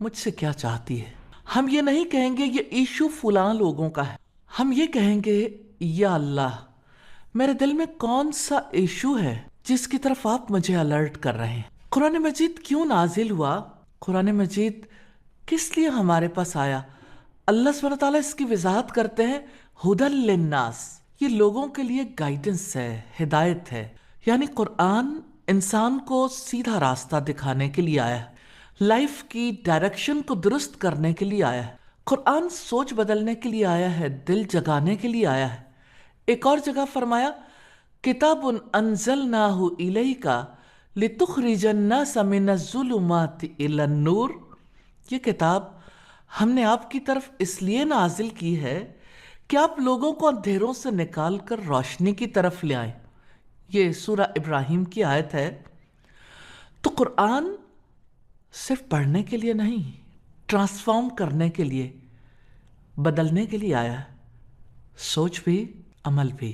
مجھ سے کیا چاہتی ہے؟ ہم یہ نہیں کہیں گے یہ ایشو فلاں لوگوں کا ہے، ہم یہ کہیں گے یا اللہ میرے دل میں کون سا ایشو ہے جس کی طرف آپ مجھے الرٹ کر رہے ہیں؟ قرآن مجید کیوں نازل ہوا؟ قرآن مجید کس لیے ہمارے پاس آیا؟ اللہ سبحانہ تعالیٰ اس کی وضاحت کرتے ہیں، ہدی للناس، یہ لوگوں کے لیے گائیڈنس ہے، ہدایت ہے۔ یعنی قرآن انسان کو سیدھا راستہ دکھانے کے لیے آیا ہے، لائف کی ڈائریکشن کو درست کرنے کے لیے آیا ہے۔ قرآن سوچ بدلنے کے لیے آیا ہے، دل جگانے کے لیے آیا ہے۔ ایک اور جگہ فرمایا کتاب انزلناہ الیک لتخرج الناس من الظلمات الی النور، یہ کتاب ہم نے آپ کی طرف اس لیے نازل کی ہے کہ آپ لوگوں کو اندھیروں سے نکال کر روشنی کی طرف لے آئیں۔ یہ سورہ ابراہیم کی آیت ہے۔ تو قرآن صرف پڑھنے کے لیے نہیں، ٹرانسفارم کرنے کے لیے، بدلنے کے لیے آیا ہے، سوچ بھی عمل بھی۔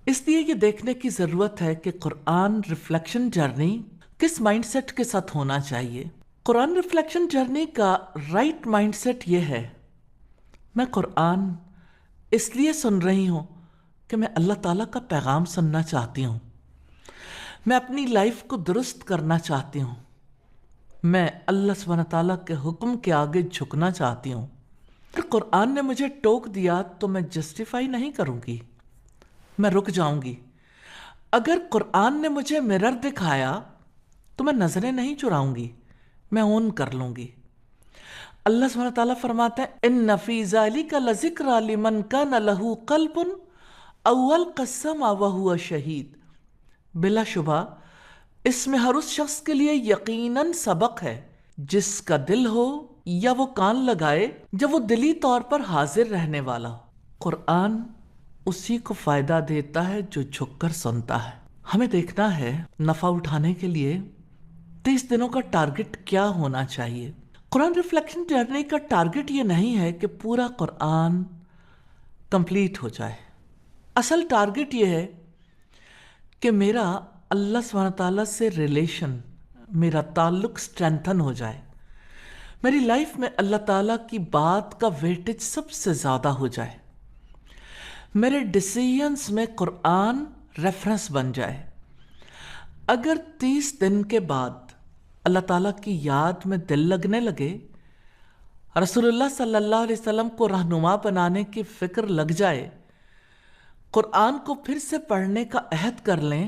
اس لیے یہ دیکھنے کی ضرورت ہے کہ قرآن ریفلیکشن جرنی کس مائنڈ سیٹ کے ساتھ ہونا چاہیے۔ قرآن ریفلیکشن جرنی کا رائٹ مائنڈ سیٹ یہ ہے، میں قرآن اس لیے سن رہی ہوں کہ میں اللہ تعالیٰ کا پیغام سننا چاہتی ہوں، میں اپنی لائف کو درست کرنا چاہتی ہوں، میں اللہ سبحانہ تعالیٰ کے حکم کے آگے جھکنا چاہتی ہوں۔ اگر قرآن نے مجھے ٹوک دیا تو میں جسٹیفائی نہیں کروں گی، میں رک جاؤں گی۔ اگر قرآن نے مجھے مرر دکھایا تو میں نظریں نہیں چراؤں گی، میں اون کر لوں گی۔ اللہ سبحانہ تعالیٰ فرماتے ہیں ان فی ذالک لذکری لمن کان لہ قلب او القی السمع وہو شہید، بلا شبہ اس میں ہر اس شخص کے لیے یقیناً سبق ہے جس کا دل ہو یا وہ کان لگائے جب وہ دلی طور پر حاضر رہنے والا ہو۔ قرآن اسی کو فائدہ دیتا ہے جو جھک کر سنتا ہے۔ ہمیں دیکھنا ہے نفع اٹھانے کے لیے 30 دنوں کا ٹارگٹ کیا ہونا چاہیے۔ قرآن ریفلیکشن جرنی کا ٹارگٹ یہ نہیں ہے کہ پورا قرآن کمپلیٹ ہو جائے، اصل ٹارگٹ یہ ہے کہ میرا اللہ سبحانہ تعالیٰ سے ریلیشن، میرا تعلق سٹرینتھن ہو جائے، میری لائف میں اللہ تعالیٰ کی بات کا ویٹیج سب سے زیادہ ہو جائے، میرے ڈیسیژنز میں قرآن ریفرنس بن جائے۔ اگر 30 دن کے بعد اللہ تعالیٰ کی یاد میں دل لگنے لگے، رسول اللہ صلی اللہ علیہ وسلم کو رہنما بنانے کی فکر لگ جائے، قرآن کو پھر سے پڑھنے کا عہد کر لیں،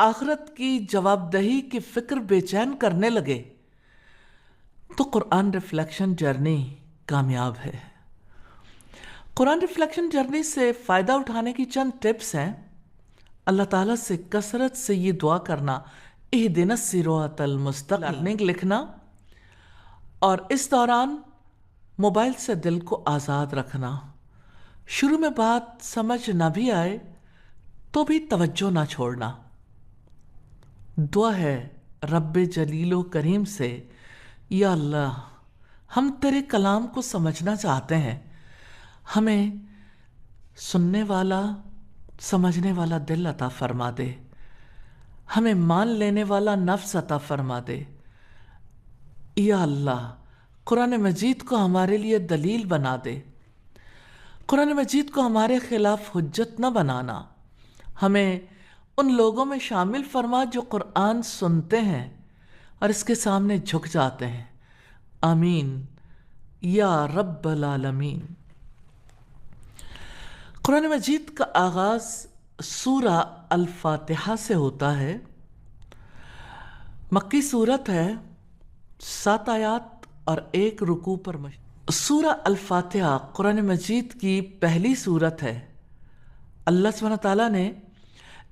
آخرت کی جواب دہی کی فکر بے چین کرنے لگے، تو قرآن ریفلیکشن جرنی کامیاب ہے۔ قرآن ریفلیکشن جرنی سے فائدہ اٹھانے کی چند ٹپس ہیں۔ اللہ تعالیٰ سے کثرت سے یہ دعا کرنا، اہدنا الصراط المستقیم لکھنا، اور اس دوران موبائل سے دل کو آزاد رکھنا۔ شروع میں بات سمجھ نہ بھی آئے تو بھی توجہ نہ چھوڑنا۔ دعا ہے رب جلیل و کریم سے، یا اللہ ہم تیرے کلام کو سمجھنا چاہتے ہیں، ہمیں سننے والا سمجھنے والا دل عطا فرما دے، ہمیں مان لینے والا نفس عطا فرما دے۔ یا اللہ قرآن مجید کو ہمارے لیے دلیل بنا دے، قرآن مجید کو ہمارے خلاف حجت نہ بنانا، ہمیں ان لوگوں میں شامل فرما جو قرآن سنتے ہیں اور اس کے سامنے جھک جاتے ہیں۔ آمین یا رب العالمین۔ قرآن مجید کا آغاز سورہ الفاتحہ سے ہوتا ہے۔ مکی صورت ہے، 7 آیات اور 1 رکوع پر مشتمل۔ سورہ الفاتحہ قرآن مجید کی پہلی سورت ہے۔ اللہ سبحانہ تعالیٰ نے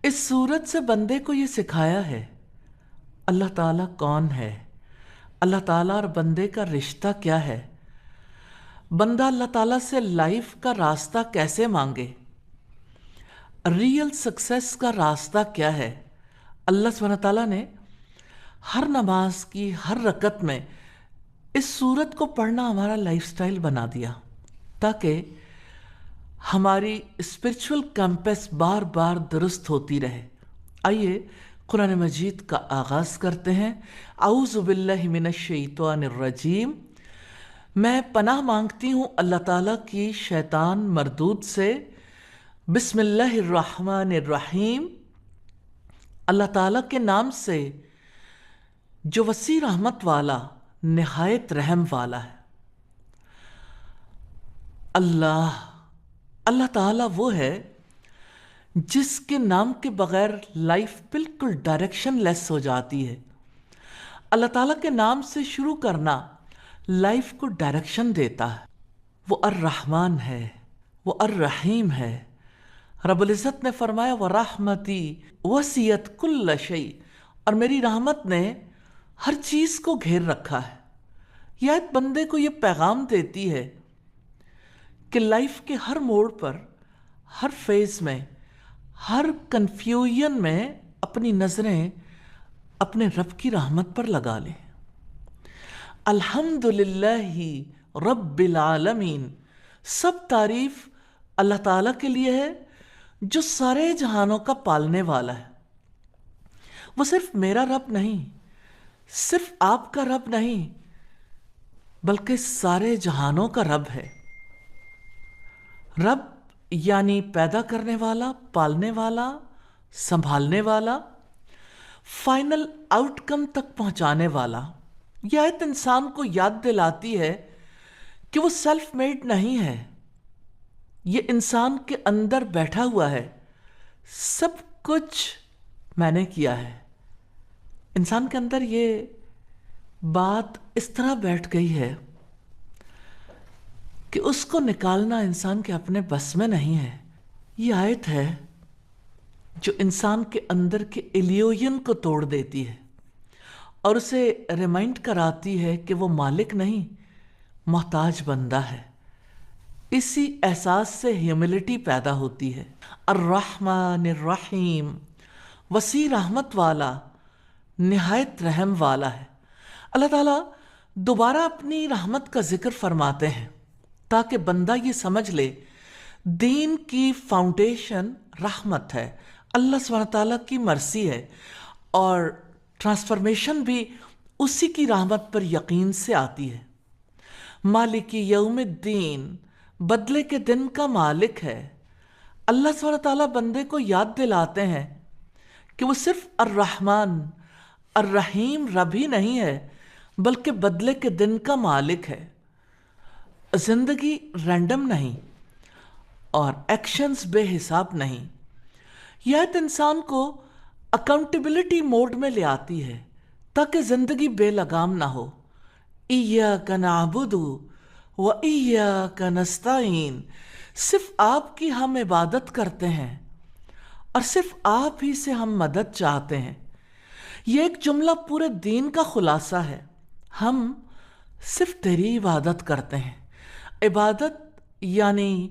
اس سورت سے بندے کو یہ سکھایا ہے اللہ تعالیٰ کون ہے، اللہ تعالیٰ اور بندے کا رشتہ کیا ہے، بندہ اللہ تعالیٰ سے لائف کا راستہ کیسے مانگے، ریئل سکسیس کا راستہ کیا ہے۔ اللہ سبحانہ تعالیٰ نے ہر نماز کی ہر رکعت میں اس سورت کو پڑھنا ہمارا لائف سٹائل بنا دیا، تاکہ ہماری اسپرچول کمپس بار بار درست ہوتی رہے۔ آئیے قرآن مجید کا آغاز کرتے ہیں۔ اعوذ باللہ من الشیطان الرجیم، میں پناہ مانگتی ہوں اللہ تعالیٰ کی شیطان مردود سے۔ بسم اللہ الرحمن الرحیم، اللہ تعالیٰ کے نام سے جو وسیع رحمت والا نہایت رحم والا ہے۔ اللہ تعالیٰ وہ ہے جس کے نام کے بغیر لائف بالکل ڈائریکشن لیس ہو جاتی ہے۔ اللہ تعالیٰ کے نام سے شروع کرنا لائف کو ڈائریکشن دیتا ہے۔ وہ الرحمن ہے، وہ الرحیم ہے۔ رب العزت نے فرمایا وَرَحْمَتِي وَسِعَتْ كُلَّ شَيْءٍ، اور میری رحمت نے ہر چیز کو گھیر رکھا ہے۔ یہ آیت بندے کو یہ پیغام دیتی ہے کہ لائف کے ہر موڑ پر، ہر فیز میں، ہر کنفیوژن میں اپنی نظریں اپنے رب کی رحمت پر لگا لیں۔ الحمدللہ رب العالمین، سب تعریف اللہ تعالیٰ کے لیے ہے جو سارے جہانوں کا پالنے والا ہے۔ وہ صرف میرا رب نہیں، صرف آپ کا رب نہیں، بلکہ سارے جہانوں کا رب ہے۔ رب یعنی پیدا کرنے والا، پالنے والا، سنبھالنے والا، فائنل آؤٹ کم تک پہنچانے والا۔ یہ آیت انسان کو یاد دلاتی ہے کہ وہ سیلف میڈ نہیں ہے، یہ انسان کے اندر بیٹھا ہوا ہے، سب کچھ میں نے کیا ہے۔ انسان کے اندر یہ بات اس طرح بیٹھ گئی ہے کہ اس کو نکالنا انسان کے اپنے بس میں نہیں ہے۔ یہ آیت ہے جو انسان کے اندر کے ایلیوژن کو توڑ دیتی ہے اور اسے ریمائنڈ کراتی ہے کہ وہ مالک نہیں، محتاج بندہ ہے۔ اسی احساس سے ہیوملٹی پیدا ہوتی ہے۔ الرحمن الرحیم، وسیع رحمت والا، نہایت رحم والا ہے۔ اللہ تعالیٰ دوبارہ اپنی رحمت کا ذکر فرماتے ہیں تاکہ بندہ یہ سمجھ لے دین کی فاؤنڈیشن رحمت ہے، اللہ سبحانہ تعالیٰ کی مرسی ہے، اور ٹرانسفارمیشن بھی اسی کی رحمت پر یقین سے آتی ہے۔ مالک یوم الدین، بدلے کے دن کا مالک ہے۔ اللہ سبحانہ تعالیٰ بندے کو یاد دلاتے ہیں کہ وہ صرف الرحمن الرحیم رب ہی نہیں ہے، بلکہ بدلے کے دن کا مالک ہے۔ زندگی رینڈم نہیں اور ایکشنز بے حساب نہیں۔ یہ آیت انسان کو اکاؤنٹیبلٹی موڈ میں لے آتی ہے تاکہ زندگی بے لگام نہ ہو۔ ایاک نعبد و ایاک نستعین، صرف آپ کی ہم عبادت کرتے ہیں اور صرف آپ ہی سے ہم مدد چاہتے ہیں۔ یہ ایک جملہ پورے دین کا خلاصہ ہے۔ ہم صرف تیری عبادت کرتے ہیں۔ عبادت یعنی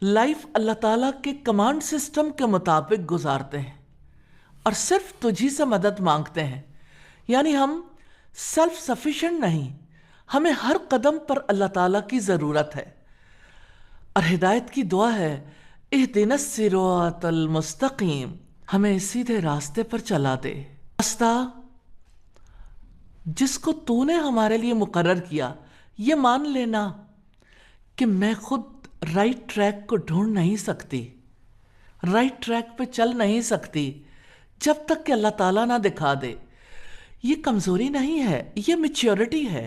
لائف اللہ تعالیٰ کے کمانڈ سسٹم کے مطابق گزارتے ہیں اور صرف تجھی سے مدد مانگتے ہیں۔ یعنی ہم سیلف سفیشینٹ نہیں، ہمیں ہر قدم پر اللہ تعالیٰ کی ضرورت ہے۔ اور ہدایت کی دعا ہے اہدنا الصراط المستقیم، ہمیں سیدھے راستے پر چلا دے۔ راستہ جس کو تو نے ہمارے لیے مقرر کیا، یہ مان لینا کہ میں خود رائٹ ٹریک کو ڈھونڈ نہیں سکتی، رائٹ ٹریک پہ چل نہیں سکتی جب تک کہ اللہ تعالیٰ نہ دکھا دے۔ یہ کمزوری نہیں ہے، یہ میچیورٹی ہے۔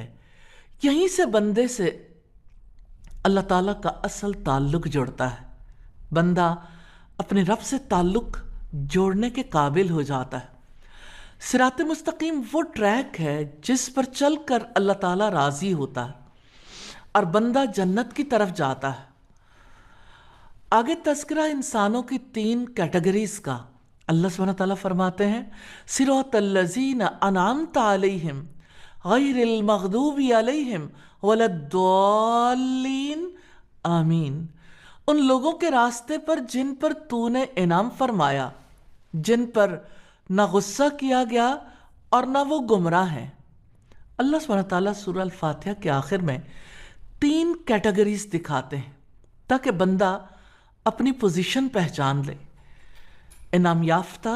یہیں سے بندے سے اللہ تعالیٰ کا اصل تعلق جڑتا ہے، بندہ اپنے رب سے تعلق جوڑنے کے قابل ہو جاتا ہے۔ صراط مستقیم وہ ٹریک ہے جس پر چل کر اللہ تعالیٰ راضی ہوتا ہے اور بندہ جنت کی طرف جاتا ہے۔ آگے تذکرہ انسانوں کی 3 کیٹیگریز کا۔ اللہ سبحانہ تعالیٰ فرماتے ہیں صراط الذین انعمت علیہم غیر المغضوب علیہم ولا الضالین آمین، ان لوگوں کے راستے پر جن پر تو نے انعام فرمایا، جن پر نہ غصہ کیا گیا اور نہ وہ گمراہ ہیں۔ اللہ سبحانہ تعالیٰ سورہ الفاتحہ کے آخر میں 3 کیٹیگریز دکھاتے ہیں تاکہ بندہ اپنی پوزیشن پہچان لے۔ انعام یافتہ،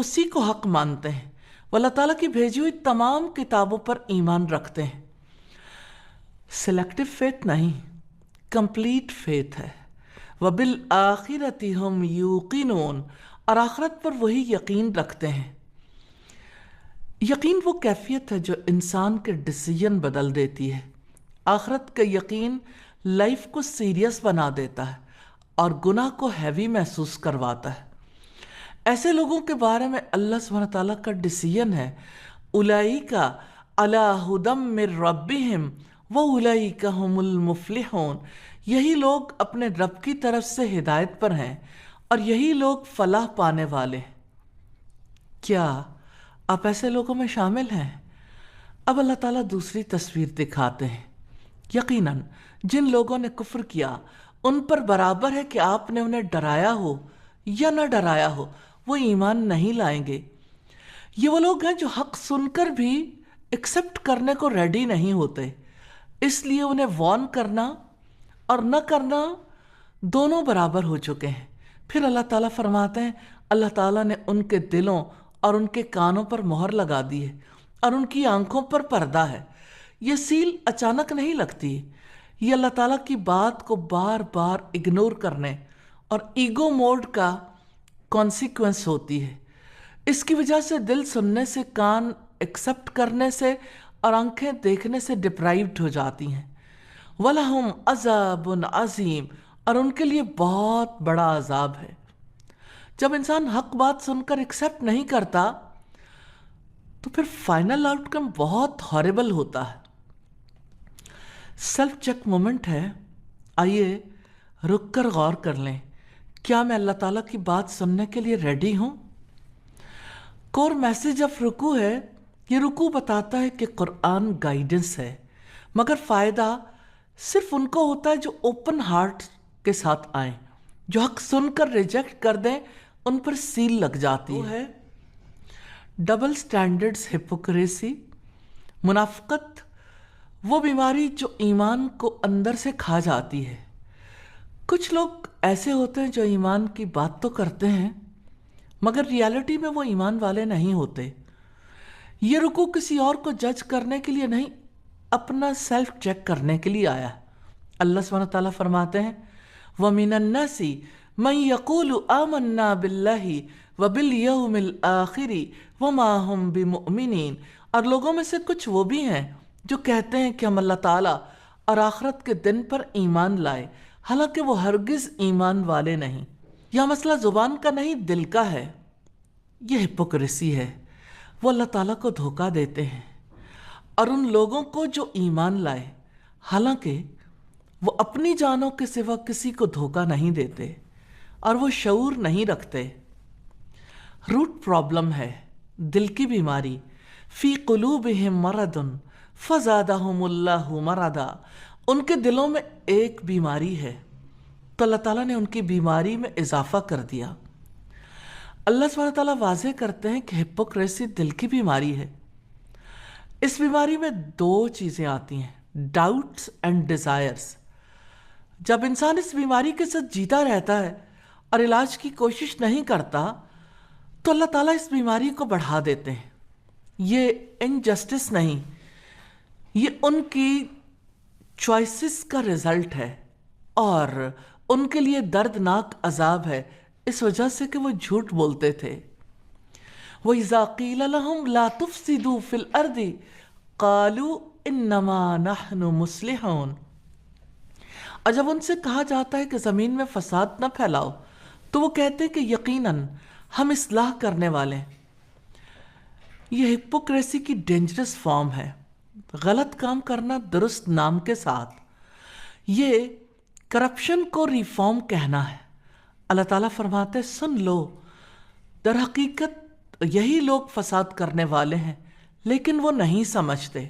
اسی کو حق مانتے ہیں، وہ اللہ تعالیٰ کی بھیجی ہوئی تمام کتابوں پر ایمان رکھتے ہیں۔ سلیکٹو فیتھ نہیں، کمپلیٹ فیتھ ہے۔ وَبِالْآخِرَةِ هُمْ يُوقِنُونَ، اور آخرت پر وہی یقین رکھتے ہیں۔ یقین وہ کیفیت ہے جو انسان کے ڈیسیژن بدل دیتی ہے۔ آخرت کا یقین لائف کو سیریس بنا دیتا ہے اور گناہ کو ہیوی محسوس کرواتا ہے۔ ایسے لوگوں کے بارے میں اللہ سبحانہ تعالیٰ کا ڈیسیژن ہے، اولئک علی ھدی من ربہم واولئک ھم المفلحون، یہی لوگ اپنے رب کی طرف سے ہدایت پر ہیں اور یہی لوگ فلاح پانے والے ہیں۔ کیا آپ ایسے لوگوں میں شامل ہیں؟ اب اللہ تعالیٰ دوسری تصویر دکھاتے ہیں۔ یقیناً جن لوگوں نے کفر کیا ان پر برابر ہے کہ آپ نے انہیں ڈرایا ہو یا نہ ڈرایا ہو، وہ ایمان نہیں لائیں گے۔ یہ وہ لوگ ہیں جو حق سن کر بھی ایکسپٹ کرنے کو ریڈی نہیں ہوتے، اس لیے انہیں وارن کرنا اور نہ کرنا دونوں برابر ہو چکے ہیں۔ پھر اللہ تعالیٰ فرماتے ہیں اللہ تعالیٰ نے ان کے دلوں اور ان کے کانوں پر مہر لگا دی ہے اور ان کی آنکھوں پر پردہ ہے۔ یہ سیل اچانک نہیں لگتی، یہ اللہ تعالیٰ کی بات کو بار بار اگنور کرنے اور ایگو موڈ کا کانسیکوینس ہوتی ہے۔ اس کی وجہ سے دل سننے سے، کان ایکسپٹ کرنے سے اور آنکھیں دیکھنے سے ڈپرائیوڈ ہو جاتی ہیں۔ وَلَهُمْ عَذَابٌ عَظِيمٌ، اور ان کے لیے بہت بڑا عذاب ہے۔ جب انسان حق بات سن کر ایکسپٹ نہیں کرتا تو پھر فائنل آؤٹ کم بہت ہاربل ہوتا ہے۔ سیلف چیک مومنٹ ہے، آئیے رک کر غور کر لیں، کیا میں اللہ تعالیٰ کی بات سننے کے لیے ریڈی ہوں؟ کور میسج آف رکوع ہے، یہ رکوع بتاتا ہے کہ قرآن گائیڈنس ہے، مگر فائدہ صرف ان کو ہوتا ہے جو اوپن ہارٹ کے ساتھ آئیں۔ جو حق سن کر ریجیکٹ کر دیں ان پر سیل لگ جاتی ہے۔ ڈبل سٹینڈرڈز، ہپوکریسی، منافقت، وہ بیماری جو ایمان کو اندر سے کھا جاتی ہے۔ کچھ لوگ ایسے ہوتے ہیں جو ایمان کی بات تو کرتے ہیں مگر ریالٹی میں وہ ایمان والے نہیں ہوتے۔ یہ رکوع کسی اور کو جج کرنے کے لیے نہیں، اپنا سیلف چیک کرنے کے لیے آیا ہے۔ اللہ سبحانہ تعالیٰ فرماتے ہیں وَمِنَ النَّاسِ مَن يَقُولُ آمَنَّا بِاللَّهِ وَبِالْيَوْمِ الْآخِرِ وَمَا هُمْ بِمُؤْمِنِينَ، اور لوگوں میں سے کچھ وہ بھی ہیں جو کہتے ہیں کہ ہم اللہ تعالیٰ اور آخرت کے دن پر ایمان لائے، حالانکہ وہ ہرگز ایمان والے نہیں۔ یہ مسئلہ زبان کا نہیں، دل کا ہے۔ یہ ہپوکریسی ہے، وہ اللہ تعالیٰ کو دھوکہ دیتے ہیں اور ان لوگوں کو جو ایمان لائے، حالانکہ وہ اپنی جانوں کے سوا کسی کو دھوکہ نہیں دیتے اور وہ شعور نہیں رکھتے۔ روٹ پرابلم ہے دل کی بیماری، فی قلوبہم مرض فزادہم اللہ مرضا، ان کے دلوں میں ایک بیماری ہے تو اللہ تعالیٰ نے ان کی بیماری میں اضافہ کر دیا۔ اللہ سبحانہ تعالیٰ واضح کرتے ہیں کہ ہپوکریسی دل کی بیماری ہے۔ اس بیماری میں دو چیزیں آتی ہیں، ڈاؤٹس اینڈ ڈیزائرز۔ جب انسان اس بیماری کے ساتھ جیتا رہتا ہے اور علاج کی کوشش نہیں کرتا تو اللہ تعالیٰ اس بیماری کو بڑھا دیتے ہیں۔ یہ انجسٹس نہیں، یہ ان کی چوائسز کا رزلٹ ہے اور ان کے لیے دردناک عذاب ہے، اس وجہ سے کہ وہ جھوٹ بولتے تھے۔ وَإِذَا قِيلَ لَهُمْ لَا تُفْسِدُوا فِي الْأَرْضِ قَالُوا إِنَّمَا نَحْنُ مُصْلِحُونَ، اور جب ان سے کہا جاتا ہے کہ زمین میں فساد نہ پھیلاؤ تو وہ کہتے ہیں کہ یقیناً ہم اصلاح کرنے والے ہیں۔ یہ ہپوکریسی کی ڈینجرس فارم ہے، غلط کام کرنا درست نام کے ساتھ۔ یہ کرپشن کو ریفارم کہنا ہے۔ اللہ تعالیٰ فرماتے سن لو، در حقیقت یہی لوگ فساد کرنے والے ہیں لیکن وہ نہیں سمجھتے۔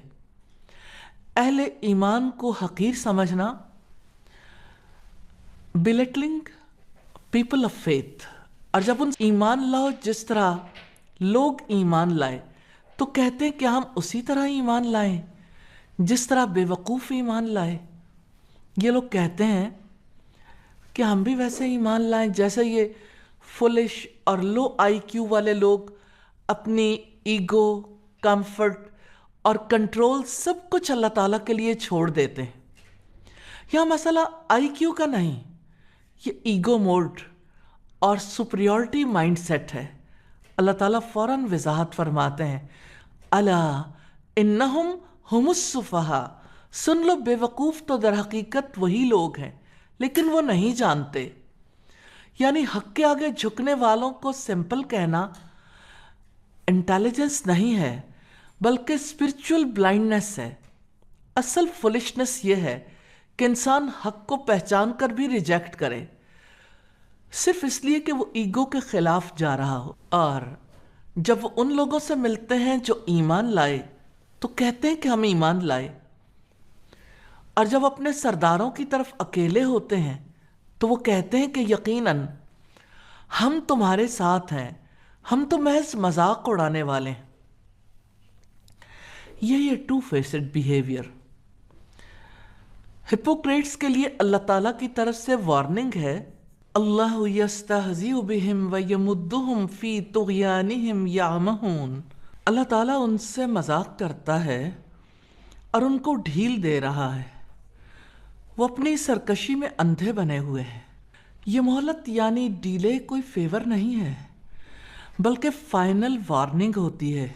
اہل ایمان کو حقیر سمجھنا، بلیٹلنگ پیپل آف فیتھ، اور جب ان ایمان لاؤ جس طرح لوگ ایمان لائے تو کہتے ہیں کہ ہم اسی طرح ایمان لائیں جس طرح بے وقوف ایمان لائے۔ یہ لوگ کہتے ہیں کہ ہم بھی ویسے ایمان لائیں جیسے یہ فلش اور لو آئی کیو والے لوگ اپنی ایگو، کمفرٹ اور کنٹرول سب کچھ اللہ تعالیٰ کے لیے چھوڑ دیتے ہیں۔ یہاں مسئلہ آئی کیو کا نہیں، یہ ایگو موڈ اور سپریورٹی مائنڈ سیٹ ہے۔ اللہ تعالیٰ فوراً وضاحت فرماتے ہیں، الا انہم ہم السفہاء، سن لو بے وقوف تو در حقیقت وہی لوگ ہیں لیکن وہ نہیں جانتے۔ یعنی حق کے آگے جھکنے والوں کو سمپل کہنا انٹیلیجنس نہیں ہے بلکہ اسپرچول بلائنڈنس ہے۔ اصل فولشنس یہ ہے کہ انسان حق کو پہچان کر بھی ریجیکٹ کرے صرف اس لیے کہ وہ ایگو کے خلاف جا رہا ہو، اور جب وہ ان لوگوں سے ملتے ہیں جو ایمان لائے تو کہتے ہیں کہ ہم ایمان لائے، اور جب اپنے سرداروں کی طرف اکیلے ہوتے ہیں تو وہ کہتے ہیں کہ یقیناً ہم تمہارے ساتھ ہیں، ہم تو محض مذاق اڑانے والے ہیں۔ یہ ٹو فیسڈ بیہیویئر ہپوکریٹس کے لیے اللہ تعالیٰ کی طرف سے وارننگ ہے، اللہ یستہزئ بہم ویمدہم فی طغیانہم یعمہون۔ اللہ تعالیٰ ان سے مذاق کرتا ہے اور ان کو ڈھیل دے رہا ہے، وہ اپنی سرکشی میں اندھے بنے ہوئے ہیں۔ یہ مہلت یعنی ڈیلے کوئی فیور نہیں ہے بلکہ فائنل وارننگ ہوتی ہے۔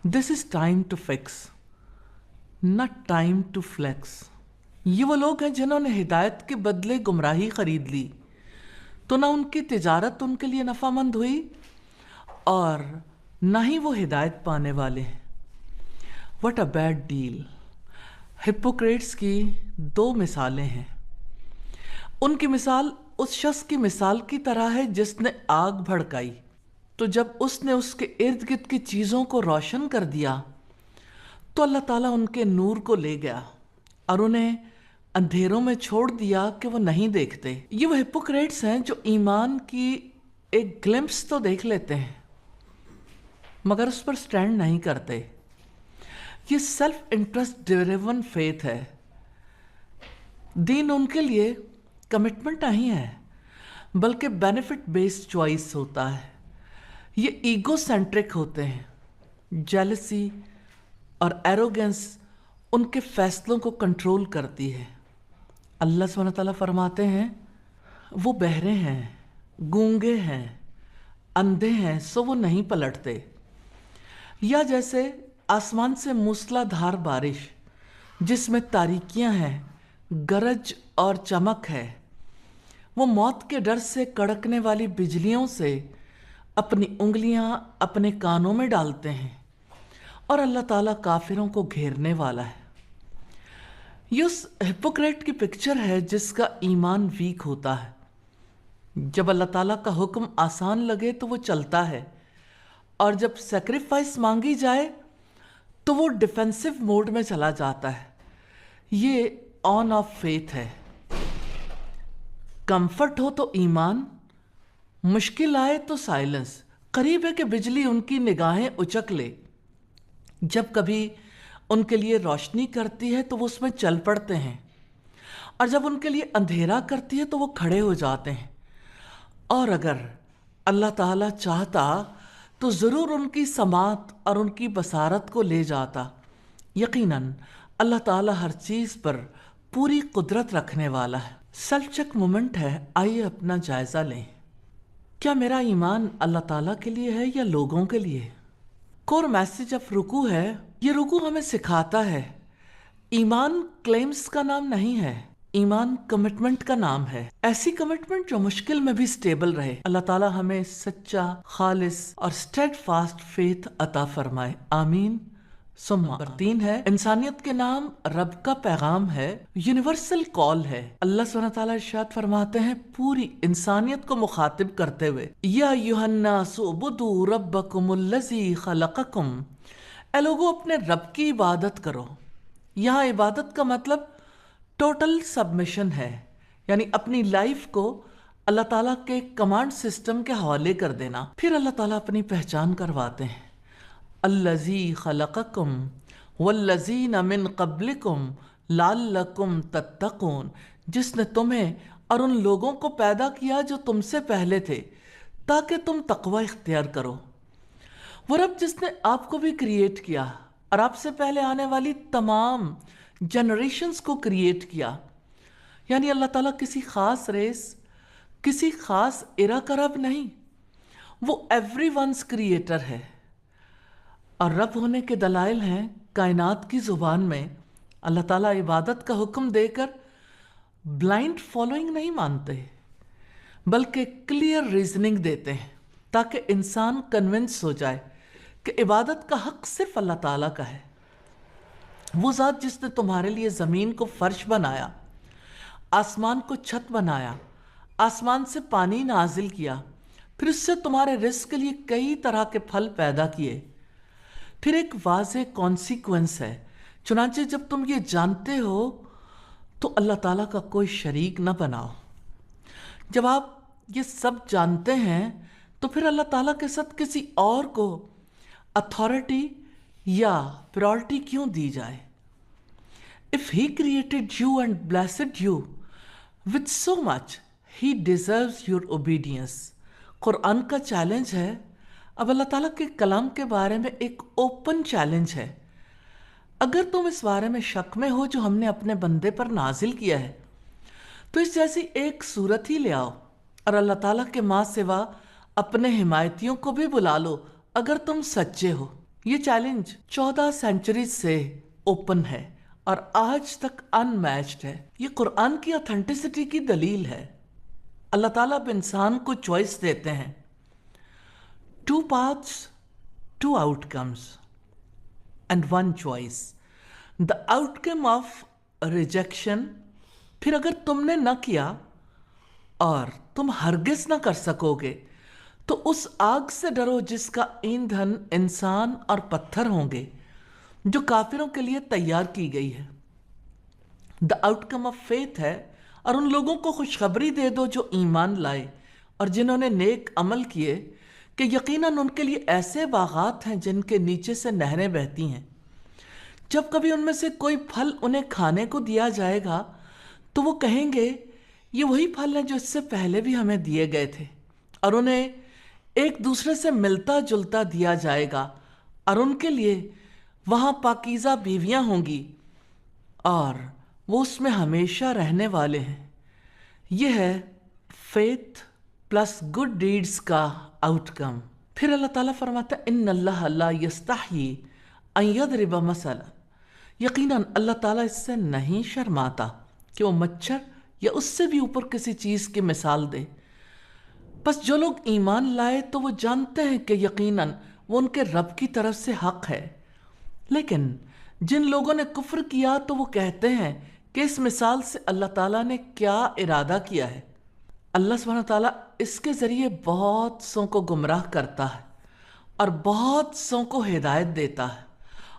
This is time to fix not time to flex. یہ وہ لوگ ہیں جنہوں نے ہدایت کے بدلے گمراہی خرید لی تو نہ ان کی تجارت ان کے لیے نفع مند ہوئی اور نہ ہی وہ ہدایت پانے والے ہیں۔ what a bad deal۔ Hippocrates کی دو مثالیں ہیں۔ ان کی مثال اس شخص کی مثال کی طرح ہے جس نے آگ بھڑکائی، تو جب اس نے اس کے ارد گرد کی چیزوں کو روشن کر دیا تو اللہ تعالیٰ ان کے نور کو لے گیا اور انہیں اندھیروں میں چھوڑ دیا کہ وہ نہیں دیکھتے۔ یہ وہ ہپوکریٹس ہیں جو ایمان کی ایک گلمپس تو دیکھ لیتے ہیں مگر اس پر سٹینڈ نہیں کرتے۔ یہ سیلف انٹرسٹ ڈریون فیتھ ہے۔ دین ان کے لیے کمٹمنٹ نہیں ہے بلکہ بینیفٹ بیسڈ چوائس ہوتا ہے۔ یہ ایگو سینٹرک ہوتے ہیں، جیلسی اور ایروگنس ان کے فیصلوں کو کنٹرول کرتی ہے۔ اللہ سبحانہ تعالیٰ فرماتے ہیں، وہ بہرے ہیں، گونگے ہیں، اندھے ہیں سو وہ نہیں پلٹتے۔ یا جیسے آسمان سے موسلا دھار بارش جس میں تاریکیاں ہیں، گرج اور چمک ہے، وہ موت کے ڈر سے کڑکنے والی بجلیوں سے اپنی انگلیاں اپنے کانوں میں ڈالتے ہیں، اور اللہ تعالیٰ کافروں کو گھیرنے والا ہے۔ یہ اس ہپوکریٹ کی پکچر ہے جس کا ایمان ویک ہوتا ہے۔ جب اللہ تعالیٰ کا حکم آسان لگے تو وہ چلتا ہے، اور جب سیکریفائس مانگی جائے تو وہ ڈیفینسو موڈ میں چلا جاتا ہے۔ یہ آن آف فیتھ ہے۔ کمفرٹ ہو تو ایمان، مشکل آئے تو سائلنس۔ قریب ہے کہ بجلی ان کی نگاہیں اچک لے، جب کبھی ان کے لیے روشنی کرتی ہے تو وہ اس میں چل پڑتے ہیں، اور جب ان کے لیے اندھیرا کرتی ہے تو وہ کھڑے ہو جاتے ہیں۔ اور اگر اللہ تعالیٰ چاہتا تو ضرور ان کی سماعت اور ان کی بصارت کو لے جاتا۔ یقیناً اللہ تعالیٰ ہر چیز پر پوری قدرت رکھنے والا ہے۔ سیلف چیک مومنٹ ہے، آئیے اپنا جائزہ لیں۔ کیا میرا ایمان اللہ تعالیٰ کے لیے ہے یا لوگوں کے لیے؟ کور میسج آف رکوع ہے، یہ رکوع ہمیں سکھاتا ہے ایمان کلیمز کا نام نہیں ہے، ایمان کمٹمنٹ کا نام ہے۔ ایسی کمٹمنٹ جو مشکل میں بھی سٹیبل رہے۔ اللہ تعالیٰ ہمیں سچا، خالص اور اسٹیڈ فاسٹ فیتھ عطا فرمائے، آمین۔ نمبر 3 ہے، انسانیت کے نام رب کا پیغام ہے، یونیورسل کال ہے۔ اللہ سبحانہ تعالیٰ ارشاد فرماتے ہیں پوری انسانیت کو مخاطب کرتے ہوئے، یا ایھا الناس اعبدوا ربکم الذی خلقکم، اے لوگو اپنے رب کی عبادت کرو۔ یہاں عبادت کا مطلب ٹوٹل سبمیشن ہے، یعنی اپنی لائف کو اللہ تعالیٰ کے کمانڈ سسٹم کے حوالے کر دینا۔ پھر اللہ تعالیٰ اپنی پہچان کرواتے ہیں، الذی خلقکم والذین من قبلکم لعلکم تتقون، جس نے تمہیں اور ان لوگوں کو پیدا کیا جو تم سے پہلے تھے تاکہ تم تقوی اختیار کرو۔ وہ رب جس نے آپ کو بھی کریٹ کیا اور آپ سے پہلے آنے والی تمام جنریشنز کو کریٹ کیا. یعنی اللہ تعالیٰ کسی خاص ریس، کسی خاص ایرا کا رب نہیں، وہ ایوری ونس کریٹر ہے. اور رب ہونے کے دلائل ہیں کائنات کی زبان میں. اللہ تعالیٰ عبادت کا حکم دے کر بلائنڈ فالوئنگ نہیں مانتے، بلکہ کلیئر ریزننگ دیتے ہیں تاکہ انسان کنونس ہو جائے کہ عبادت کا حق صرف اللہ تعالیٰ کا ہے. وہ ذات جس نے تمہارے لیے زمین کو فرش بنایا، آسمان کو چھت بنایا، آسمان سے پانی نازل کیا، پھر اس سے تمہارے رزق کے لیے کئی طرح کے پھل پیدا کیے. پھر ایک واضح کانسیکوینس ہے. چنانچہ جب تم یہ جانتے ہو تو اللہ تعالیٰ کا کوئی شریک نہ بناؤ. جب آپ یہ سب جانتے ہیں تو پھر اللہ تعالیٰ کے ساتھ کسی اور کو اتھارٹی یا پرائورٹی کیوں دی جائے؟ If he created you and blessed you with so much, he deserves your obedience. قرآن کا چیلنج ہے. اب اللہ تعالیٰ کے کلام کے بارے میں ایک اوپن چیلنج ہے. اگر تم اس بارے میں شک میں ہو جو ہم نے اپنے بندے پر نازل کیا ہے تو اس جیسی ایک صورت ہی لے آؤ اور اللہ تعالیٰ کے ماں سوا اپنے حمایتیوں کو بھی بلا لو اگر تم سچے ہو. یہ چیلنج 14 سینچریز سے اوپن ہے اور آج تک ان میچڈ ہے. یہ قرآن کی اتھینٹسٹی کی دلیل ہے. اللہ تعالیٰ اب انسان کو چوائس دیتے ہیں. 2 paths, 2 outcomes and 1 choice. The outcome of rejection. پھر اگر تم نے نہ کیا اور تم ہرگز نہ کر سکو گے تو اس آگ سے ڈرو جس کا ایندھن انسان اور پتھر ہوں گے جو کافروں کے لیے تیار کی گئی ہے. The out come of faith ہے. اور ان لوگوں کو خوشخبری دے دو جو ایمان لائے اور جنہوں نے نیک عمل کیے کہ یقیناً ان کے لیے ایسے باغات ہیں جن کے نیچے سے نہریں بہتی ہیں. جب کبھی ان میں سے کوئی پھل انہیں کھانے کو دیا جائے گا تو وہ کہیں گے یہ وہی پھل ہیں جو اس سے پہلے بھی ہمیں دیے گئے تھے، اور انہیں ایک دوسرے سے ملتا جلتا دیا جائے گا اور ان کے لیے وہاں پاکیزہ بیویاں ہوں گی اور وہ اس میں ہمیشہ رہنے والے ہیں. یہ ہے فیتھ پلس گڈ ڈیڈز کا آؤٹ کم. پھر اللہ تعالیٰ فرماتا ہے ان اللہ لا یستحیی ان یضرب مثلا. یقیناً اللہ تعالیٰ اس سے نہیں شرماتا کہ وہ مچھر یا اس سے بھی اوپر کسی چیز کی مثال دے. بس جو لوگ ایمان لائے تو وہ جانتے ہیں کہ یقیناً وہ ان کے رب کی طرف سے حق ہے، لیکن جن لوگوں نے کفر کیا تو وہ کہتے ہیں کہ اس مثال سے اللہ تعالیٰ نے کیا ارادہ کیا ہے. اللہ سبحانہ تعالیٰ اس کے ذریعے بہت سوں کو گمراہ کرتا ہے اور بہت سوں کو ہدایت دیتا ہے،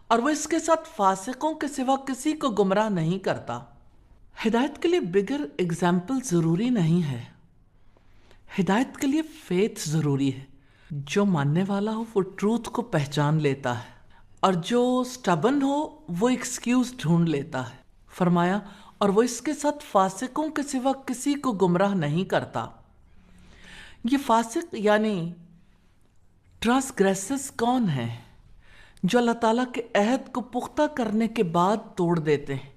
اور وہ اس کے ساتھ فاسقوں کے سوا کسی کو گمراہ نہیں کرتا. ہدایت کے لیے بگر اگزامپل ضروری نہیں ہے، ہدایت کے لیے فیتھ ضروری ہے. جو ماننے والا ہو وہ ٹروتھ کو پہچان لیتا ہے اور جو سٹبن ہو وہ ایکسکیوز ڈھونڈ لیتا ہے. فرمایا اور وہ اس کے ساتھ فاسقوں کے سوا کسی کو گمراہ نہیں کرتا. یہ فاسق یعنی ٹرانسگریسرز کون ہیں؟ جو اللہ تعالیٰ کے عہد کو پختہ کرنے کے بعد توڑ دیتے ہیں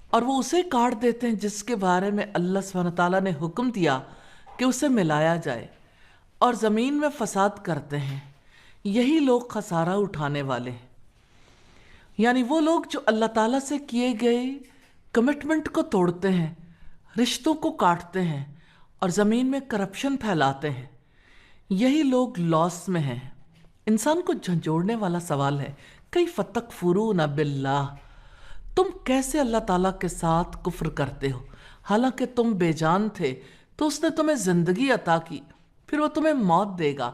اور وہ اسے کاٹ دیتے ہیں جس کے بارے میں اللہ سبحانہ تعالیٰ نے حکم دیا کہ اسے ملایا جائے، اور زمین میں فساد کرتے ہیں. یہی لوگ خسارہ اٹھانے والے ہیں. یعنی وہ لوگ جو اللہ تعالیٰ سے کیے گئے کمٹمنٹ کو توڑتے ہیں، رشتوں کو کاٹتے ہیں اور زمین میں کرپشن پھیلاتے ہیں، یہی لوگ لاس میں ہیں. انسان کو جھنجھوڑنے والا سوال ہے کیف تکفرون باللہ، تم کیسے اللہ تعالیٰ کے ساتھ کفر کرتے ہو حالانکہ تم بے جان تھے تو اس نے تمہیں زندگی عطا کی، پھر وہ تمہیں موت دے گا،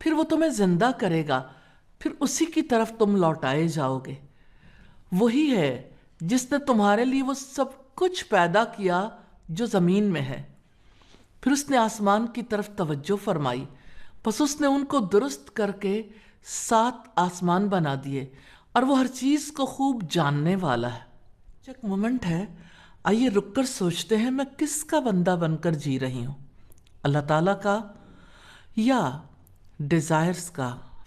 پھر وہ تمہیں زندہ کرے گا، پھر اسی کی طرف تم لوٹائے جاؤ گے. وہی ہے جس نے تمہارے لیے وہ سب کچھ پیدا کیا جو زمین میں ہے. پھر اس نے آسمان کی طرف توجہ فرمائی، پس اس نے ان کو درست کر کے 7 آسمان بنا دیے اور وہ ہر چیز کو خوب جاننے والا ہے. ایک مومنٹ ہے، آئیے رک کر سوچتے ہیں میں کس کا بندہ بن کر جی رہی ہوں، اللہ تعالیٰ کا یا ڈیزائرز کا،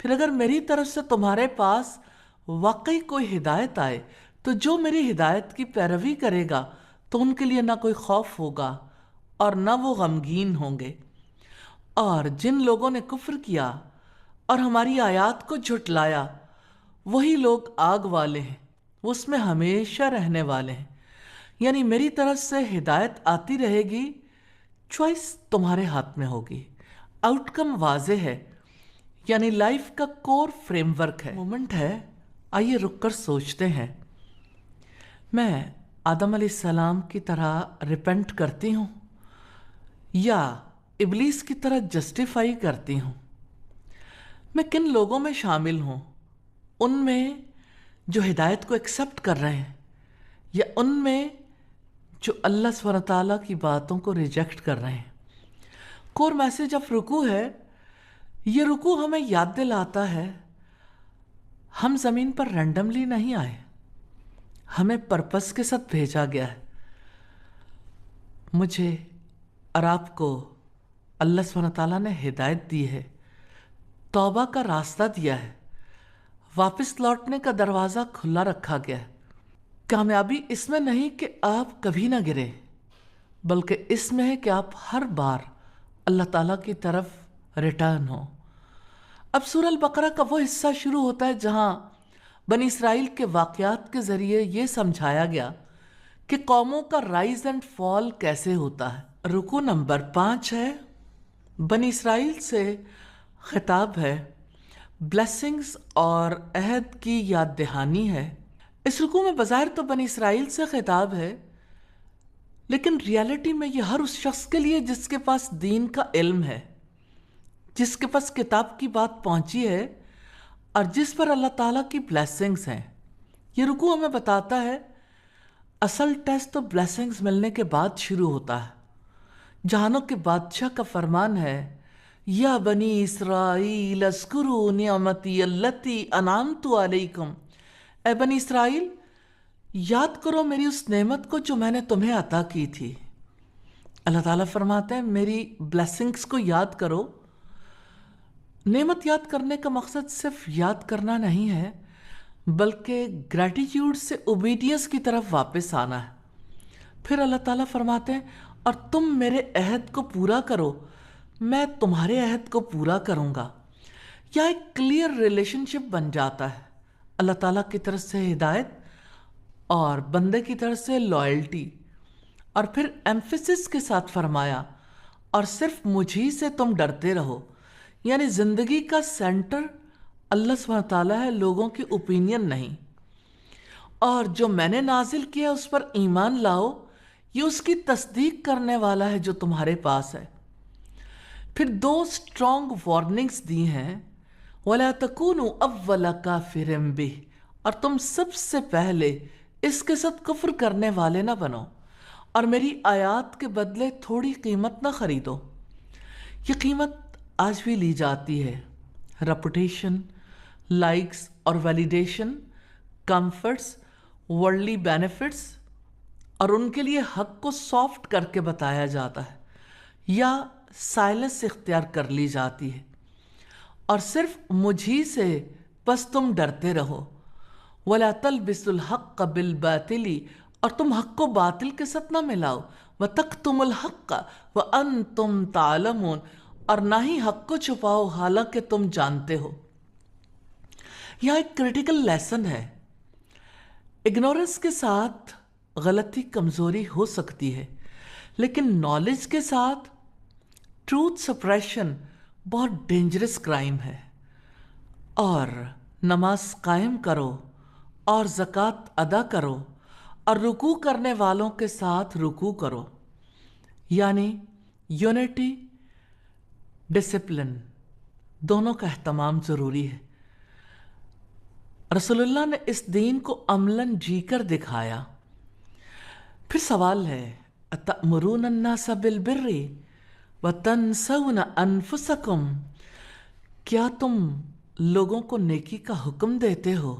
پھر اگر میری طرف سے تمہارے پاس واقعی کوئی ہدایت آئے تو جو میری ہدایت کی پیروی کرے گا تو ان کے لیے نہ کوئی خوف ہوگا اور نہ وہ غمگین ہوں گے، اور جن لوگوں نے کفر کیا اور ہماری آیات کو جھٹلایا وہی لوگ آگ والے ہیں، وہ اس میں ہمیشہ رہنے والے ہیں۔ یعنی میری طرف سے ہدایت آتی رہے گی، چوائس تمہارے ہاتھ میں ہوگی، آؤٹ کم واضح ہے، یعنی لائف کا کور فریم ورک ہے۔ مومنٹ ہے، آئیے رک کر سوچتے ہیں، میں آدم علیہ السلام کی طرح ریپنٹ کرتی ہوں یا ابلیس کی طرح جسٹیفائی کرتی ہوں؟ میں کن لوگوں میں شامل ہوں؟ ان میں جو ہدایت کو ایکسپٹ کر رہے ہیں، یا ان میں جو اللہ سبحانہ تعالیٰ کی باتوں کو ریجیکٹ کر رہے ہیں؟ کور میسج آف رکوع ہے، یہ رکوع ہمیں یاد دلاتا ہے ہم زمین پر رینڈملی نہیں آئے، ہمیں پرپس کے ساتھ بھیجا گیا ہے۔ مجھے اور آپ کو اللہ سبحانہ تعالیٰ نے ہدایت دی ہے، توبہ کا راستہ دیا ہے، واپس لوٹنے کا دروازہ کھلا رکھا گیا ہے۔ کامیابی اس میں نہیں کہ آپ کبھی نہ گرے، بلکہ اس میں ہے کہ آپ ہر بار اللہ تعالیٰ کی طرف ریٹرن ہو۔ اب سورہ البقرہ کا وہ حصہ شروع ہوتا ہے جہاں بنی اسرائیل کے واقعات کے ذریعے یہ سمجھایا گیا کہ قوموں کا رائز اینڈ فال کیسے ہوتا ہے۔ رکوع نمبر 5 ہے، بنی اسرائیل سے خطاب ہے، بلیسنگز اور عہد کی یاد دہانی ہے۔ اس رکوع میں بظاہر تو بنی اسرائیل سے خطاب ہے، لیکن ریالٹی میں یہ ہر اس شخص کے لیے جس کے پاس دین کا علم ہے، جس کے پاس کتاب کی بات پہنچی ہے اور جس پر اللہ تعالیٰ کی بلیسنگز ہیں۔ یہ رکوع ہمیں بتاتا ہے اصل ٹیسٹ تو بلیسنگز ملنے کے بعد شروع ہوتا ہے۔ جہانوں کے بادشاہ کا فرمان ہے، یا بنی اسرائیل اذکروا نعمتی التی انعمت علیکم، اے بنی اسرائیل یاد کرو میری اس نعمت کو جو میں نے تمہیں عطا کی تھی۔ اللہ تعالیٰ فرماتے ہیں میری بلیسنگز کو یاد کرو۔ نعمت یاد کرنے کا مقصد صرف یاد کرنا نہیں ہے، بلکہ گریٹیٹیوڈ سے اوبیڈینس کی طرف واپس آنا ہے۔ پھر اللہ تعالیٰ فرماتے ہیں اور تم میرے عہد کو پورا کرو، میں تمہارے عہد کو پورا کروں گا۔ یا ایک کلیئر ریلیشن شپ بن جاتا ہے، اللہ تعالیٰ کی طرف سے ہدایت اور بندے کی طرف سے لائلٹی۔ اور پھر ایمفیسس کے ساتھ فرمایا اور صرف مجھی سے تم ڈرتے رہو، یعنی زندگی کا سینٹر اللہ سبحانہ تعالیٰ ہے، لوگوں کی اوپینین نہیں۔ اور جو میں نے نازل کیا اس پر ایمان لاؤ، یہ اس کی تصدیق کرنے والا ہے جو تمہارے پاس ہے۔ پھر 2 اسٹرانگ وارننگز دی ہیں، وَلَا تَكُونُوا أَوَّلَ كَافِرٍ بِهِ، اور تم سب سے پہلے اس کے ساتھ کفر کرنے والے نہ بنو، اور میری آیات کے بدلے تھوڑی قیمت نہ خریدو۔ یہ قیمت آج بھی لی جاتی ہے، ریپوٹیشن، لائکس اور ویلیڈیشن، کمفرٹس، ورلڈلی بینیفٹس، اور ان کے لیے حق کو سافٹ کر کے بتایا جاتا ہے یا سائلنس اختیار کر لی جاتی ہے، اور صرف مجھی سے بس تم ڈرتے رہو۔ وَلَا تَلْبِسُوا الْحَقَّ بِالْبَاطِلِ، اور تم حق کو باطل کے ساتھ نہ ملاؤ، وَتَكْتُمُوا الْحَقَّ وَأَنْتُمْ تَعْلَمُونَ، اور نہ ہی حق کو چھپاؤ حالانکہ تم جانتے ہو۔ یہاں ایک کریٹیکل لیسن ہے، اگنورنس کے ساتھ غلطی کمزوری ہو سکتی ہے، لیکن نالج کے ساتھ ٹروتھ سپریشن بہت ڈینجرس کرائم ہے۔ اور نماز قائم کرو اور زکوٰۃ ادا کرو اور رکوع کرنے والوں کے ساتھ رکوع کرو، یعنی یونٹی، ڈسپلن، دونوں کا اہتمام ضروری ہے۔ رسول اللہ نے اس دین کو عملاً جی کر دکھایا۔ پھر سوال ہے، أَتَأْمُرُونَ النَّاسَ بِالْبِرِّ وَتَنْسَوْنَ أَنفُسَكُمْ، کیا تم لوگوں کو نیکی کا حکم دیتے ہو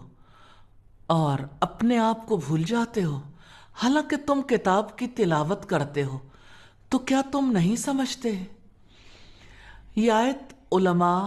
اور اپنے آپ کو بھول جاتے ہو، حالانکہ تم کتاب کی تلاوت کرتے ہو، تو کیا تم نہیں سمجھتے؟ یہ آیت علماء،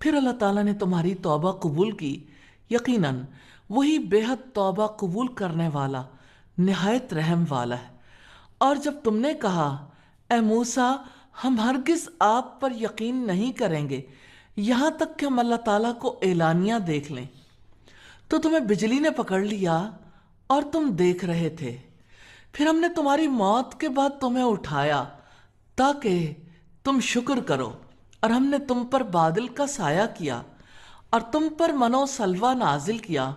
پھر اللہ تعالیٰ نے تمہاری توبہ قبول کی، یقیناً وہی بے حد توبہ قبول کرنے والا نہایت رحم والا ہے۔ اور جب تم نے کہا اے موسیٰ ہم ہرگز آپ پر یقین نہیں کریں گے یہاں تک کہ ہم اللہ تعالیٰ کو اعلانیہ دیکھ لیں، تو تمہیں بجلی نے پکڑ لیا اور تم دیکھ رہے تھے۔ پھر ہم نے تمہاری موت کے بعد تمہیں اٹھایا تاکہ تم شکر کرو، اور ہم نے تم پر بادل کا سایہ کیا اور تم پر من و سلوہ نازل کیا۔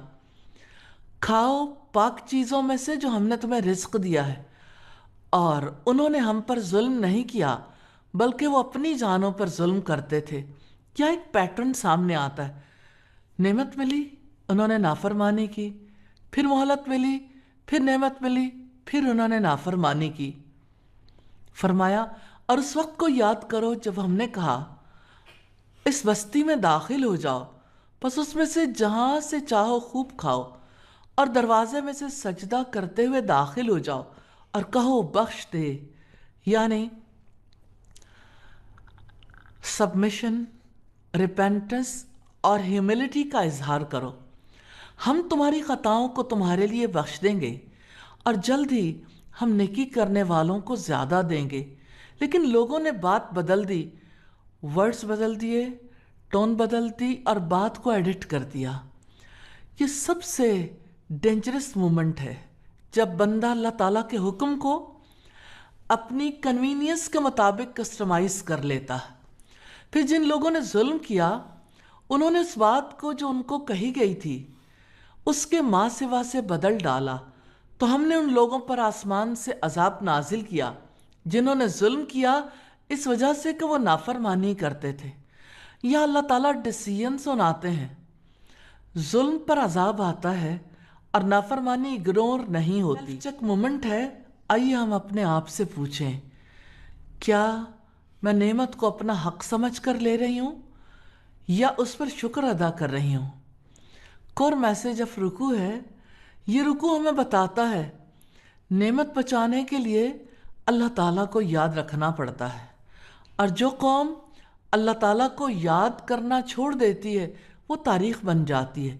کھاؤ پاک چیزوں میں سے جو ہم نے تمہیں رزق دیا ہے، اور انہوں نے ہم پر ظلم نہیں کیا بلکہ وہ اپنی جانوں پر ظلم کرتے تھے۔ کیا ایک پیٹرن سامنے آتا ہے، نعمت ملی انہوں نے نافرمانی کی، پھر مہلت ملی، پھر نعمت ملی، پھر انہوں نے نافرمانی کی۔ فرمایا اور اس وقت کو یاد کرو جب ہم نے کہا اس بستی میں داخل ہو جاؤ، پس اس میں سے جہاں سے چاہو خوب کھاؤ، اور دروازے میں سے سجدہ کرتے ہوئے داخل ہو جاؤ اور کہو بخش دے، یعنی سبمیشن، ریپینٹنس اور ہیوملٹی کا اظہار کرو۔ ہم تمہاری خطاؤں کو تمہارے لیے بخش دیں گے اور جلد ہی ہم نیکی کرنے والوں کو زیادہ دیں گے۔ لیکن لوگوں نے بات بدل دی، ورڈز بدل دیے، ٹون بدل دی اور بات کو ایڈٹ کر دیا۔ یہ سب سے ڈینجرس مومنٹ ہے جب بندہ اللہ تعالیٰ کے حکم کو اپنی کنوینئنس کے مطابق کسٹمائز کر لیتا ہے۔ پھر جن لوگوں نے ظلم کیا انہوں نے اس بات کو جو ان کو کہی گئی تھی اس کے ماں سوا سے بدل ڈالا، تو ہم نے ان لوگوں پر آسمان سے عذاب نازل کیا جنہوں نے ظلم کیا اس وجہ سے کہ وہ نافرمانی کرتے تھے۔ یا اللہ تعالیٰ ڈیسیژن سناتے ہیں، ظلم پر عذاب آتا ہے اور نافرمانی اگنور نہیں ہوتی۔ چک مومنٹ ہے، آئیے ہم اپنے آپ سے پوچھیں، کیا میں نعمت کو اپنا حق سمجھ کر لے رہی ہوں یا اس پر شکر ادا کر رہی ہوں؟ کور میسج آف رکوع ہے، یہ رکوع ہمیں بتاتا ہے نعمت بچانے کے لیے اللہ تعالیٰ کو یاد رکھنا پڑتا ہے، اور جو قوم اللہ تعالیٰ کو یاد کرنا چھوڑ دیتی ہے وہ تاریخ بن جاتی ہے،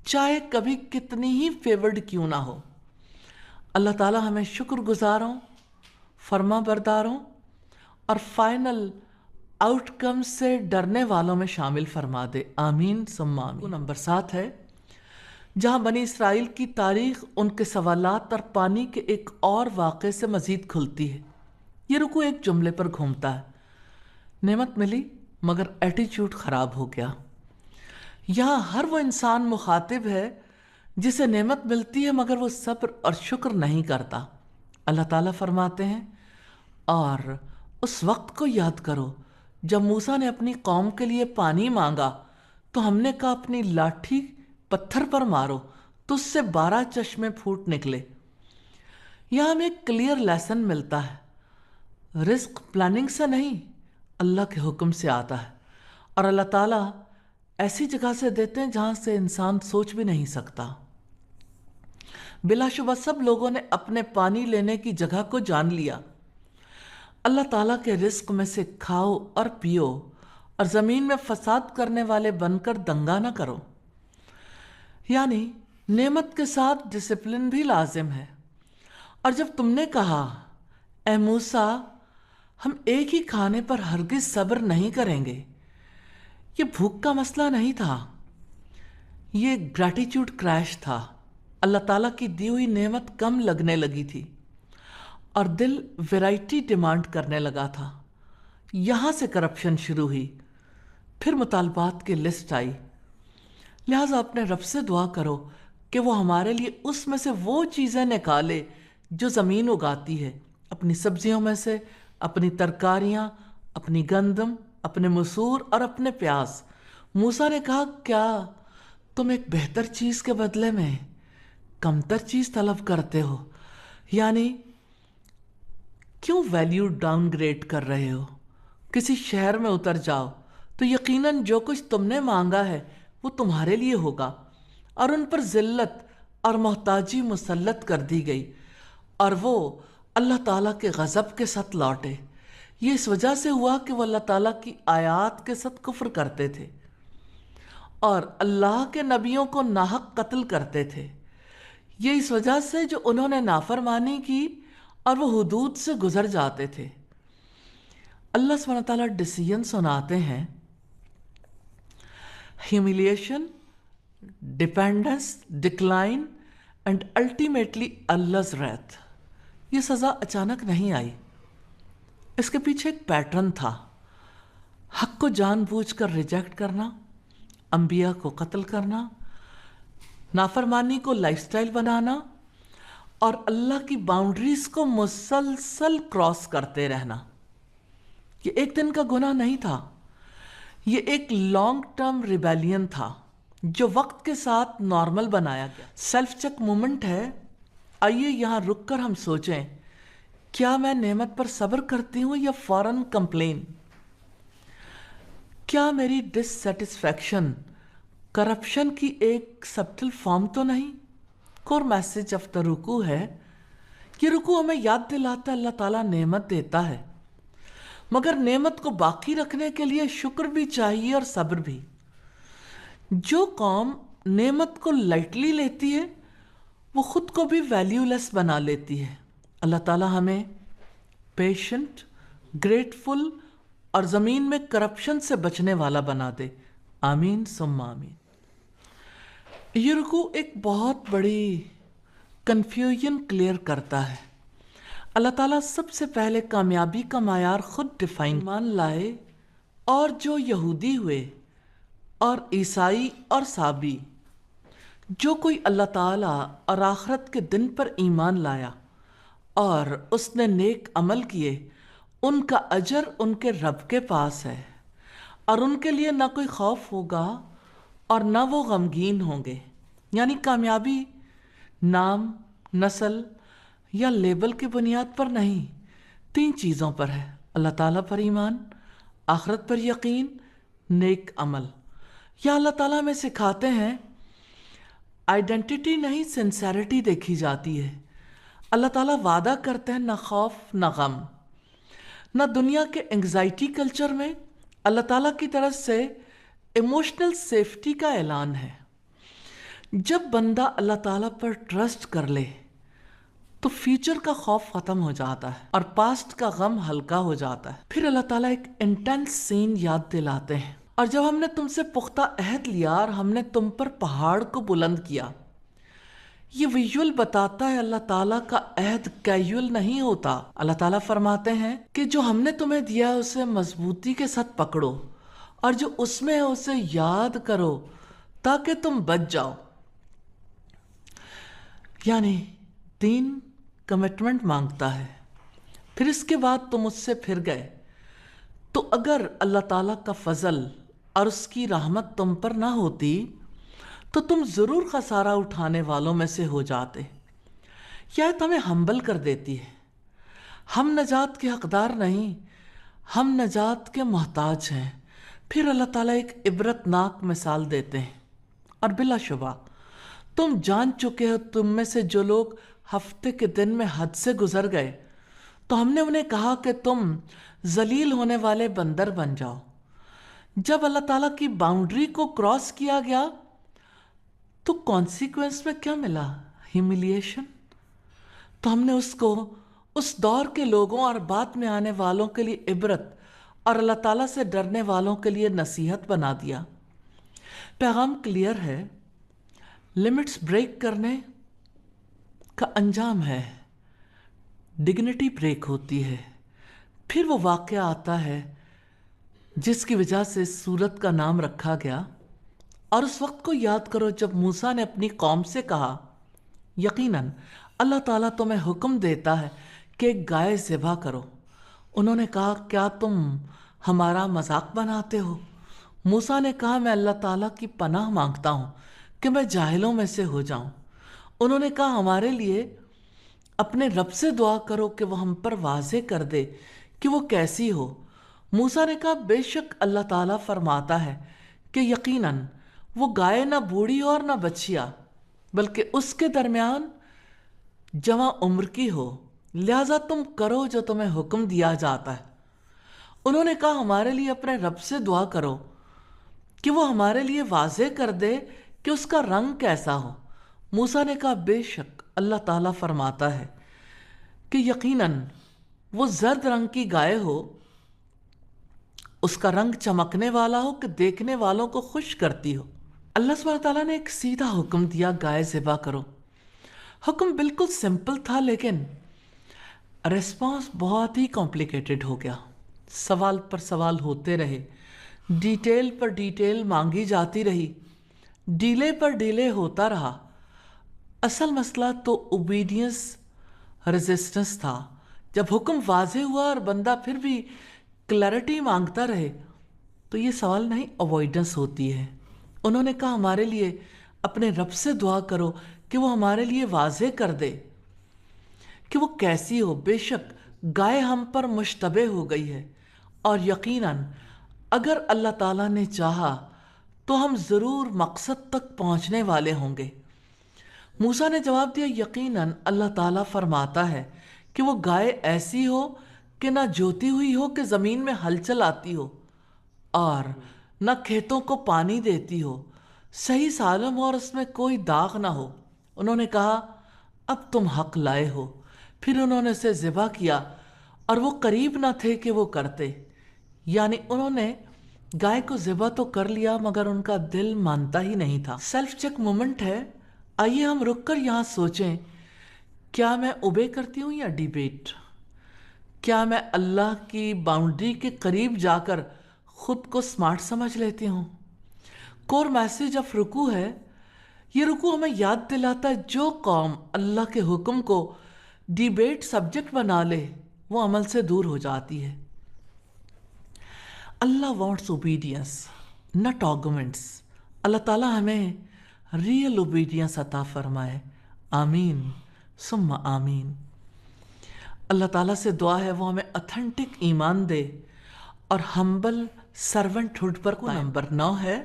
چاہے کبھی کتنی ہی فیورڈ کیوں نہ ہو۔ اللہ تعالیٰ ہمیں شکر گزاروں، فرما برداروں اور فائنل آؤٹ کم سے ڈرنے والوں میں شامل فرما دے، آمین ثم آمین۔ نمبر 7 ہے جہاں بنی اسرائیل کی تاریخ ان کے سوالات اور پانی کے ایک اور واقعے سے مزید کھلتی ہے۔ یہ رکوع ایک جملے پر گھومتا ہے، نعمت ملی مگر ایٹیچیوڈ خراب ہو گیا۔ یہاں ہر وہ انسان مخاطب ہے جسے نعمت ملتی ہے مگر وہ صبر اور شکر نہیں کرتا۔ اللہ تعالیٰ فرماتے ہیں اور اس وقت کو یاد کرو جب موسیٰ نے اپنی قوم کے لیے پانی مانگا تو ہم نے کہا اپنی لاٹھی پتھر پر مارو تو اس سے 12 چشمے پھوٹ نکلے۔ یہاں ہمیں ایک کلیئر لیسن ملتا ہے، رزق پلاننگ سے نہیں اللہ کے حکم سے آتا ہے، اور اللہ تعالیٰ ایسی جگہ سے دیتے ہیں جہاں سے انسان سوچ بھی نہیں سکتا۔ بلا شبہ سب لوگوں نے اپنے پانی لینے کی جگہ کو جان لیا۔ اللہ تعالیٰ کے رزق میں سے کھاؤ اور پیو، اور زمین میں فساد کرنے والے بن کر دنگا نہ کرو۔ یعنی نعمت کے ساتھ ڈسپلن بھی لازم ہے۔ اور جب تم نے کہا اے موسیٰ ہم ایک ہی کھانے پر ہرگز صبر نہیں کریں گے، یہ بھوک کا مسئلہ نہیں تھا، یہ گریٹیٹیوڈ کریش تھا۔ اللہ تعالیٰ کی دی ہوئی نعمت کم لگنے لگی تھی اور دل ویرائٹی ڈیمانڈ کرنے لگا تھا۔ یہاں سے کرپشن شروع ہوئی، پھر مطالبات کی لسٹ آئی۔ لہٰذا اپنے رب سے دعا کرو کہ وہ ہمارے لیے اس میں سے وہ چیزیں نکالے جو زمین اگاتی ہے، اپنی سبزیوں میں سے، اپنی ترکاریاں، اپنی گندم، اپنے مسور اور اپنے پیاز۔ موسیٰ نے کہا کیا تم ایک بہتر چیز کے بدلے میں کمتر چیز طلب کرتے ہو؟ یعنی کیوں ویلیو ڈاؤن گریڈ کر رہے ہو؟ کسی شہر میں اتر جاؤ تو یقیناً جو کچھ تم نے مانگا ہے وہ تمہارے لیے ہوگا، اور ان پر ذلت اور محتاجی مسلط کر دی گئی، اور وہ اللہ تعالیٰ کے غضب کے ساتھ لوٹے۔ یہ اس وجہ سے ہوا کہ وہ اللہ تعالیٰ کی آیات کے ساتھ کفر کرتے تھے۔ اور اللہ کے نبیوں کو ناحق قتل کرتے تھے، یہ اس وجہ سے جو انہوں نے نافرمانی کی اور وہ حدود سے گزر جاتے تھے۔ اللہ سبحانہ تعالیٰ ڈیسیژن سناتے ہیں، humiliation, dependence, decline and ultimately Allah's wrath۔ یہ سزا اچانک نہیں آئی، اس کے پیچھے ایک پیٹرن تھا، حق کو جان بوجھ کر ریجیکٹ کرنا، انبیاء کو قتل کرنا، نافرمانی کو لائف سٹائل بنانا، اور اللہ کی باؤنڈریز کو مسلسل کراس کرتے رہنا۔ یہ ایک دن کا گناہ نہیں تھا، یہ ایک لانگ ٹرم ریبیلین تھا جو وقت کے ساتھ نارمل بنایا گیا۔ سیلف چیک مومنٹ ہے۔ آئیے یہاں رک کر ہم سوچیں، کیا میں نعمت پر صبر کرتی ہوں یا فوراً کمپلین؟ کیا میری ڈس سیٹسفیکشن کرپشن کی ایک سبٹل فارم تو نہیں؟ کور میسج آف دا رکوع ہے، یہ رکوع ہمیں یاد دلاتا ہے اللہ تعالیٰ نعمت دیتا ہے، مگر نعمت کو باقی رکھنے کے لیے شکر بھی چاہیے اور صبر بھی۔ جو قوم نعمت کو لائٹلی لیتی ہے وہ خود کو بھی ویلیو لیس بنا لیتی ہے۔ اللہ تعالیٰ ہمیں پیشنٹ، گریٹفل اور زمین میں کرپشن سے بچنے والا بنا دے، آمین ثم آمین۔ یہ رکوع ایک بہت بڑی کنفیوژن کلیئر کرتا ہے۔ اللہ تعالیٰ سب سے پہلے کامیابی کا معیار خود ڈیفائن، ایمان لائے اور جو یہودی ہوئے اور عیسائی اور صابی، جو کوئی اللہ تعالیٰ اور آخرت کے دن پر ایمان لایا اور اس نے نیک عمل کیے، ان کا اجر ان کے رب کے پاس ہے، اور ان کے لیے نہ کوئی خوف ہوگا اور نہ وہ غمگین ہوں گے۔ یعنی کامیابی نام، نسل یا لیبل کی بنیاد پر نہیں، 3 چیزوں پر ہے: اللہ تعالیٰ پر ایمان، آخرت پر یقین، نیک عمل۔ یا اللہ تعالیٰ ہمیں سکھاتے ہیں آئیڈینٹیٹی نہیں، سنسیریٹی دیکھی جاتی ہے۔ اللہ تعالیٰ وعدہ کرتے ہیں نہ خوف نہ غم، نہ دنیا کے انگزائٹی کلچر میں اللہ تعالیٰ کی طرف سے ایموشنل سیفٹی کا اعلان ہے۔ جب بندہ اللہ تعالیٰ پر ٹرسٹ کر لے تو فیوچر کا خوف ختم ہو جاتا ہے اور پاسٹ کا غم ہلکا ہو جاتا ہے۔ پھر اللہ تعالیٰ ایک انٹینس سین یاد دلاتے ہیں، اور جب ہم نے تم سے پختہ عہد لیا اور ہم نے تم پر پہاڑ کو بلند کیا۔ یہ ویژول بتاتا ہے اللہ تعالیٰ کا عہد کیجول نہیں ہوتا۔ اللہ تعالیٰ فرماتے ہیں کہ جو ہم نے تمہیں دیا ہے اسے مضبوطی کے ساتھ پکڑو، اور جو اس میں ہے اسے یاد کرو تاکہ تم بچ جاؤ۔ یعنی دین کمٹمنٹ مانگتا ہے۔ پھر اس کے بعد تم اس سے پھر گئے تو اگر اللہ تعالیٰ کا فضل اور اس کی رحمت تم پر نہ ہوتی تو تم ضرور خسارہ اٹھانے والوں میں سے ہو جاتے۔ یہ آیت ہمیں ہمبل کر دیتی ہے۔ ہم نجات کے حقدار نہیں، ہم نجات کے محتاج ہیں۔ پھر اللہ تعالیٰ ایک عبرت ناک مثال دیتے ہیں، اور بلا شبہ تم جان چکے ہو تم میں سے جو لوگ ہفتے کے دن میں حد سے گزر گئے تو ہم نے انہیں کہا کہ تم ذلیل ہونے والے بندر بن جاؤ۔ جب اللہ تعالیٰ کی باؤنڈری کو کراس کیا گیا تو کانسیکوینس میں کیا ملا؟ ہیوملیشن۔ تو ہم نے اس کو اس دور کے لوگوں اور بعد میں آنے والوں کے لیے عبرت اور اللہ تعالیٰ سے ڈرنے والوں کے لیے نصیحت بنا دیا۔ پیغام کلیئر ہے، لمٹس بریک کرنے کا انجام ہے ڈگنیٹی بریک ہوتی ہے۔ پھر وہ واقعہ آتا ہے جس کی وجہ سے اس سورت کا نام رکھا گیا، اور اس وقت کو یاد کرو جب موسیٰ نے اپنی قوم سے کہا، یقیناً اللہ تعالیٰ تمہیں حکم دیتا ہے کہ ایک گائے ذبح کرو۔ انہوں نے کہا، کیا تم ہمارا مذاق بناتے ہو؟ موسیٰ نے کہا، میں اللہ تعالیٰ کی پناہ مانگتا ہوں کہ میں جاہلوں میں سے ہو جاؤں۔ انہوں نے کہا، ہمارے لیے اپنے رب سے دعا کرو کہ وہ ہم پر واضح کر دے کہ وہ کیسی ہو۔ موسیٰ نے کہا، بے شک اللہ تعالیٰ فرماتا ہے کہ یقیناً وہ گائے نہ بوڑھی اور نہ بچیا بلکہ اس کے درمیان جوان عمر کی ہو، لہذا تم کرو جو تمہیں حکم دیا جاتا ہے۔ انہوں نے کہا، ہمارے لیے اپنے رب سے دعا کرو کہ وہ ہمارے لیے واضح کر دے کہ اس کا رنگ کیسا ہو۔ موسیٰ نے کہا بے شک اللہ تعالیٰ فرماتا ہے کہ یقیناً وہ زرد رنگ کی گائے ہو، اس کا رنگ چمکنے والا ہو کہ دیکھنے والوں کو خوش کرتی ہو۔ اللہ سبحانہ تعالیٰ نے ایک سیدھا حکم دیا، گائے ذبح کرو۔ حکم بالکل سمپل تھا، لیکن ریسپانس بہت ہی کمپلیکیٹڈ ہو گیا۔ سوال پر سوال ہوتے رہے، ڈیٹیل پر ڈیٹیل مانگی جاتی رہی، ڈیلے پر ڈیلے ہوتا رہا۔ اصل مسئلہ تو اوبیڈینس ریزسٹنس تھا۔ جب حکم واضح ہوا اور بندہ پھر بھی کلیئرٹی مانگتا رہے تو یہ سوال نہیں، اوائیڈنس ہوتی ہے۔ انہوں نے کہا ہمارے لیے اپنے رب سے دعا کرو کہ وہ ہمارے لیے واضح کر دے کہ وہ کیسی ہو۔ بے شک گائے ہم پر مشتبہ ہو گئی ہے، اور یقیناً اگر اللہ تعالیٰ نے چاہا تو ہم ضرور مقصد تک پہنچنے والے ہوں گے۔ موسیٰ نے جواب دیا یقیناً اللہ تعالیٰ فرماتا ہے کہ وہ گائے ایسی ہو کہ نہ جوتی ہوئی ہو کہ زمین میں ہل چل آتی ہو، اور نہ کھیتوں کو پانی دیتی ہو، صحیح سالم ہو اور اس میں کوئی داغ نہ ہو۔ انہوں نے کہا اب تم حق لائے ہو۔ پھر انہوں نے اسے ذبح کیا، اور وہ قریب نہ تھے کہ وہ کرتے، یعنی انہوں نے گائے کو ذبح تو کر لیا مگر ان کا دل مانتا ہی نہیں تھا۔ سیلف چیک مومنٹ ہے۔ آئیے ہم رک کر یہاں سوچیں، کیا میں اوبے کرتی ہوں یا ڈیبیٹ؟ کیا میں اللہ کی باؤنڈری کے قریب جا کر خود کو سمارٹ سمجھ لیتی ہوں؟ کور میسج آف رکوع ہے۔ یہ رکوع ہمیں یاد دلاتا ہے جو قوم اللہ کے حکم کو ڈیبیٹ سبجیکٹ بنا لے وہ عمل سے دور ہو جاتی ہے۔ اللہ وانٹس اوبیڈینس ناٹ آرگومنٹس۔ اللہ تعالیٰ ہمیں ریئل اوبیڈینس عطا فرمائے، آمین ثم آمین۔ اللہ تعالیٰ سے دعا ہے وہ ہمیں اتھینٹک ایمان دے اور ہمبل سرونٹ ہوڈ پر قائم۔ نمبر 9 ہے،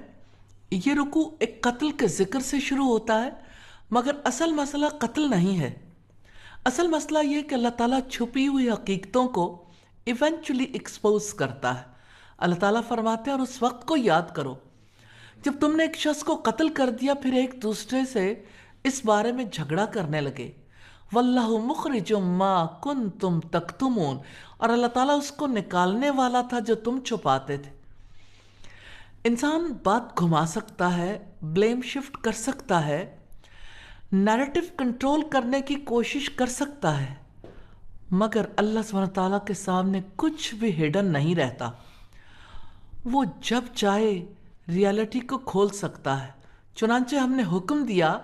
یہ رکوع ایک قتل کے ذکر سے شروع ہوتا ہے، مگر اصل مسئلہ قتل نہیں ہے۔ اصل مسئلہ یہ کہ اللہ تعالیٰ چھپی ہوئی حقیقتوں کو ایونچولی ایکسپوز کرتا ہے۔ اللہ تعالیٰ فرماتے ہیں اور اس وقت کو یاد کرو جب تم نے ایک شخص کو قتل کر دیا، پھر ایک دوسرے سے اس بارے میں جھگڑا کرنے لگے۔ واللہ مخرج ما کنتم تکتمون، اور اللہ تعالیٰ اس کو نکالنے والا تھا جو تم چھپاتے تھے۔ انسان بات گھما سکتا ہے، بلیم شفٹ کر سکتا ہے، نیریٹو کنٹرول کرنے کی کوشش کر سکتا ہے، مگر اللہ سبحانہ تعالیٰ کے سامنے کچھ بھی ہڈن نہیں رہتا۔ وہ جب چاہے ریالٹی کو کھول سکتا ہے۔ چنانچہ ہم نے حکم دیا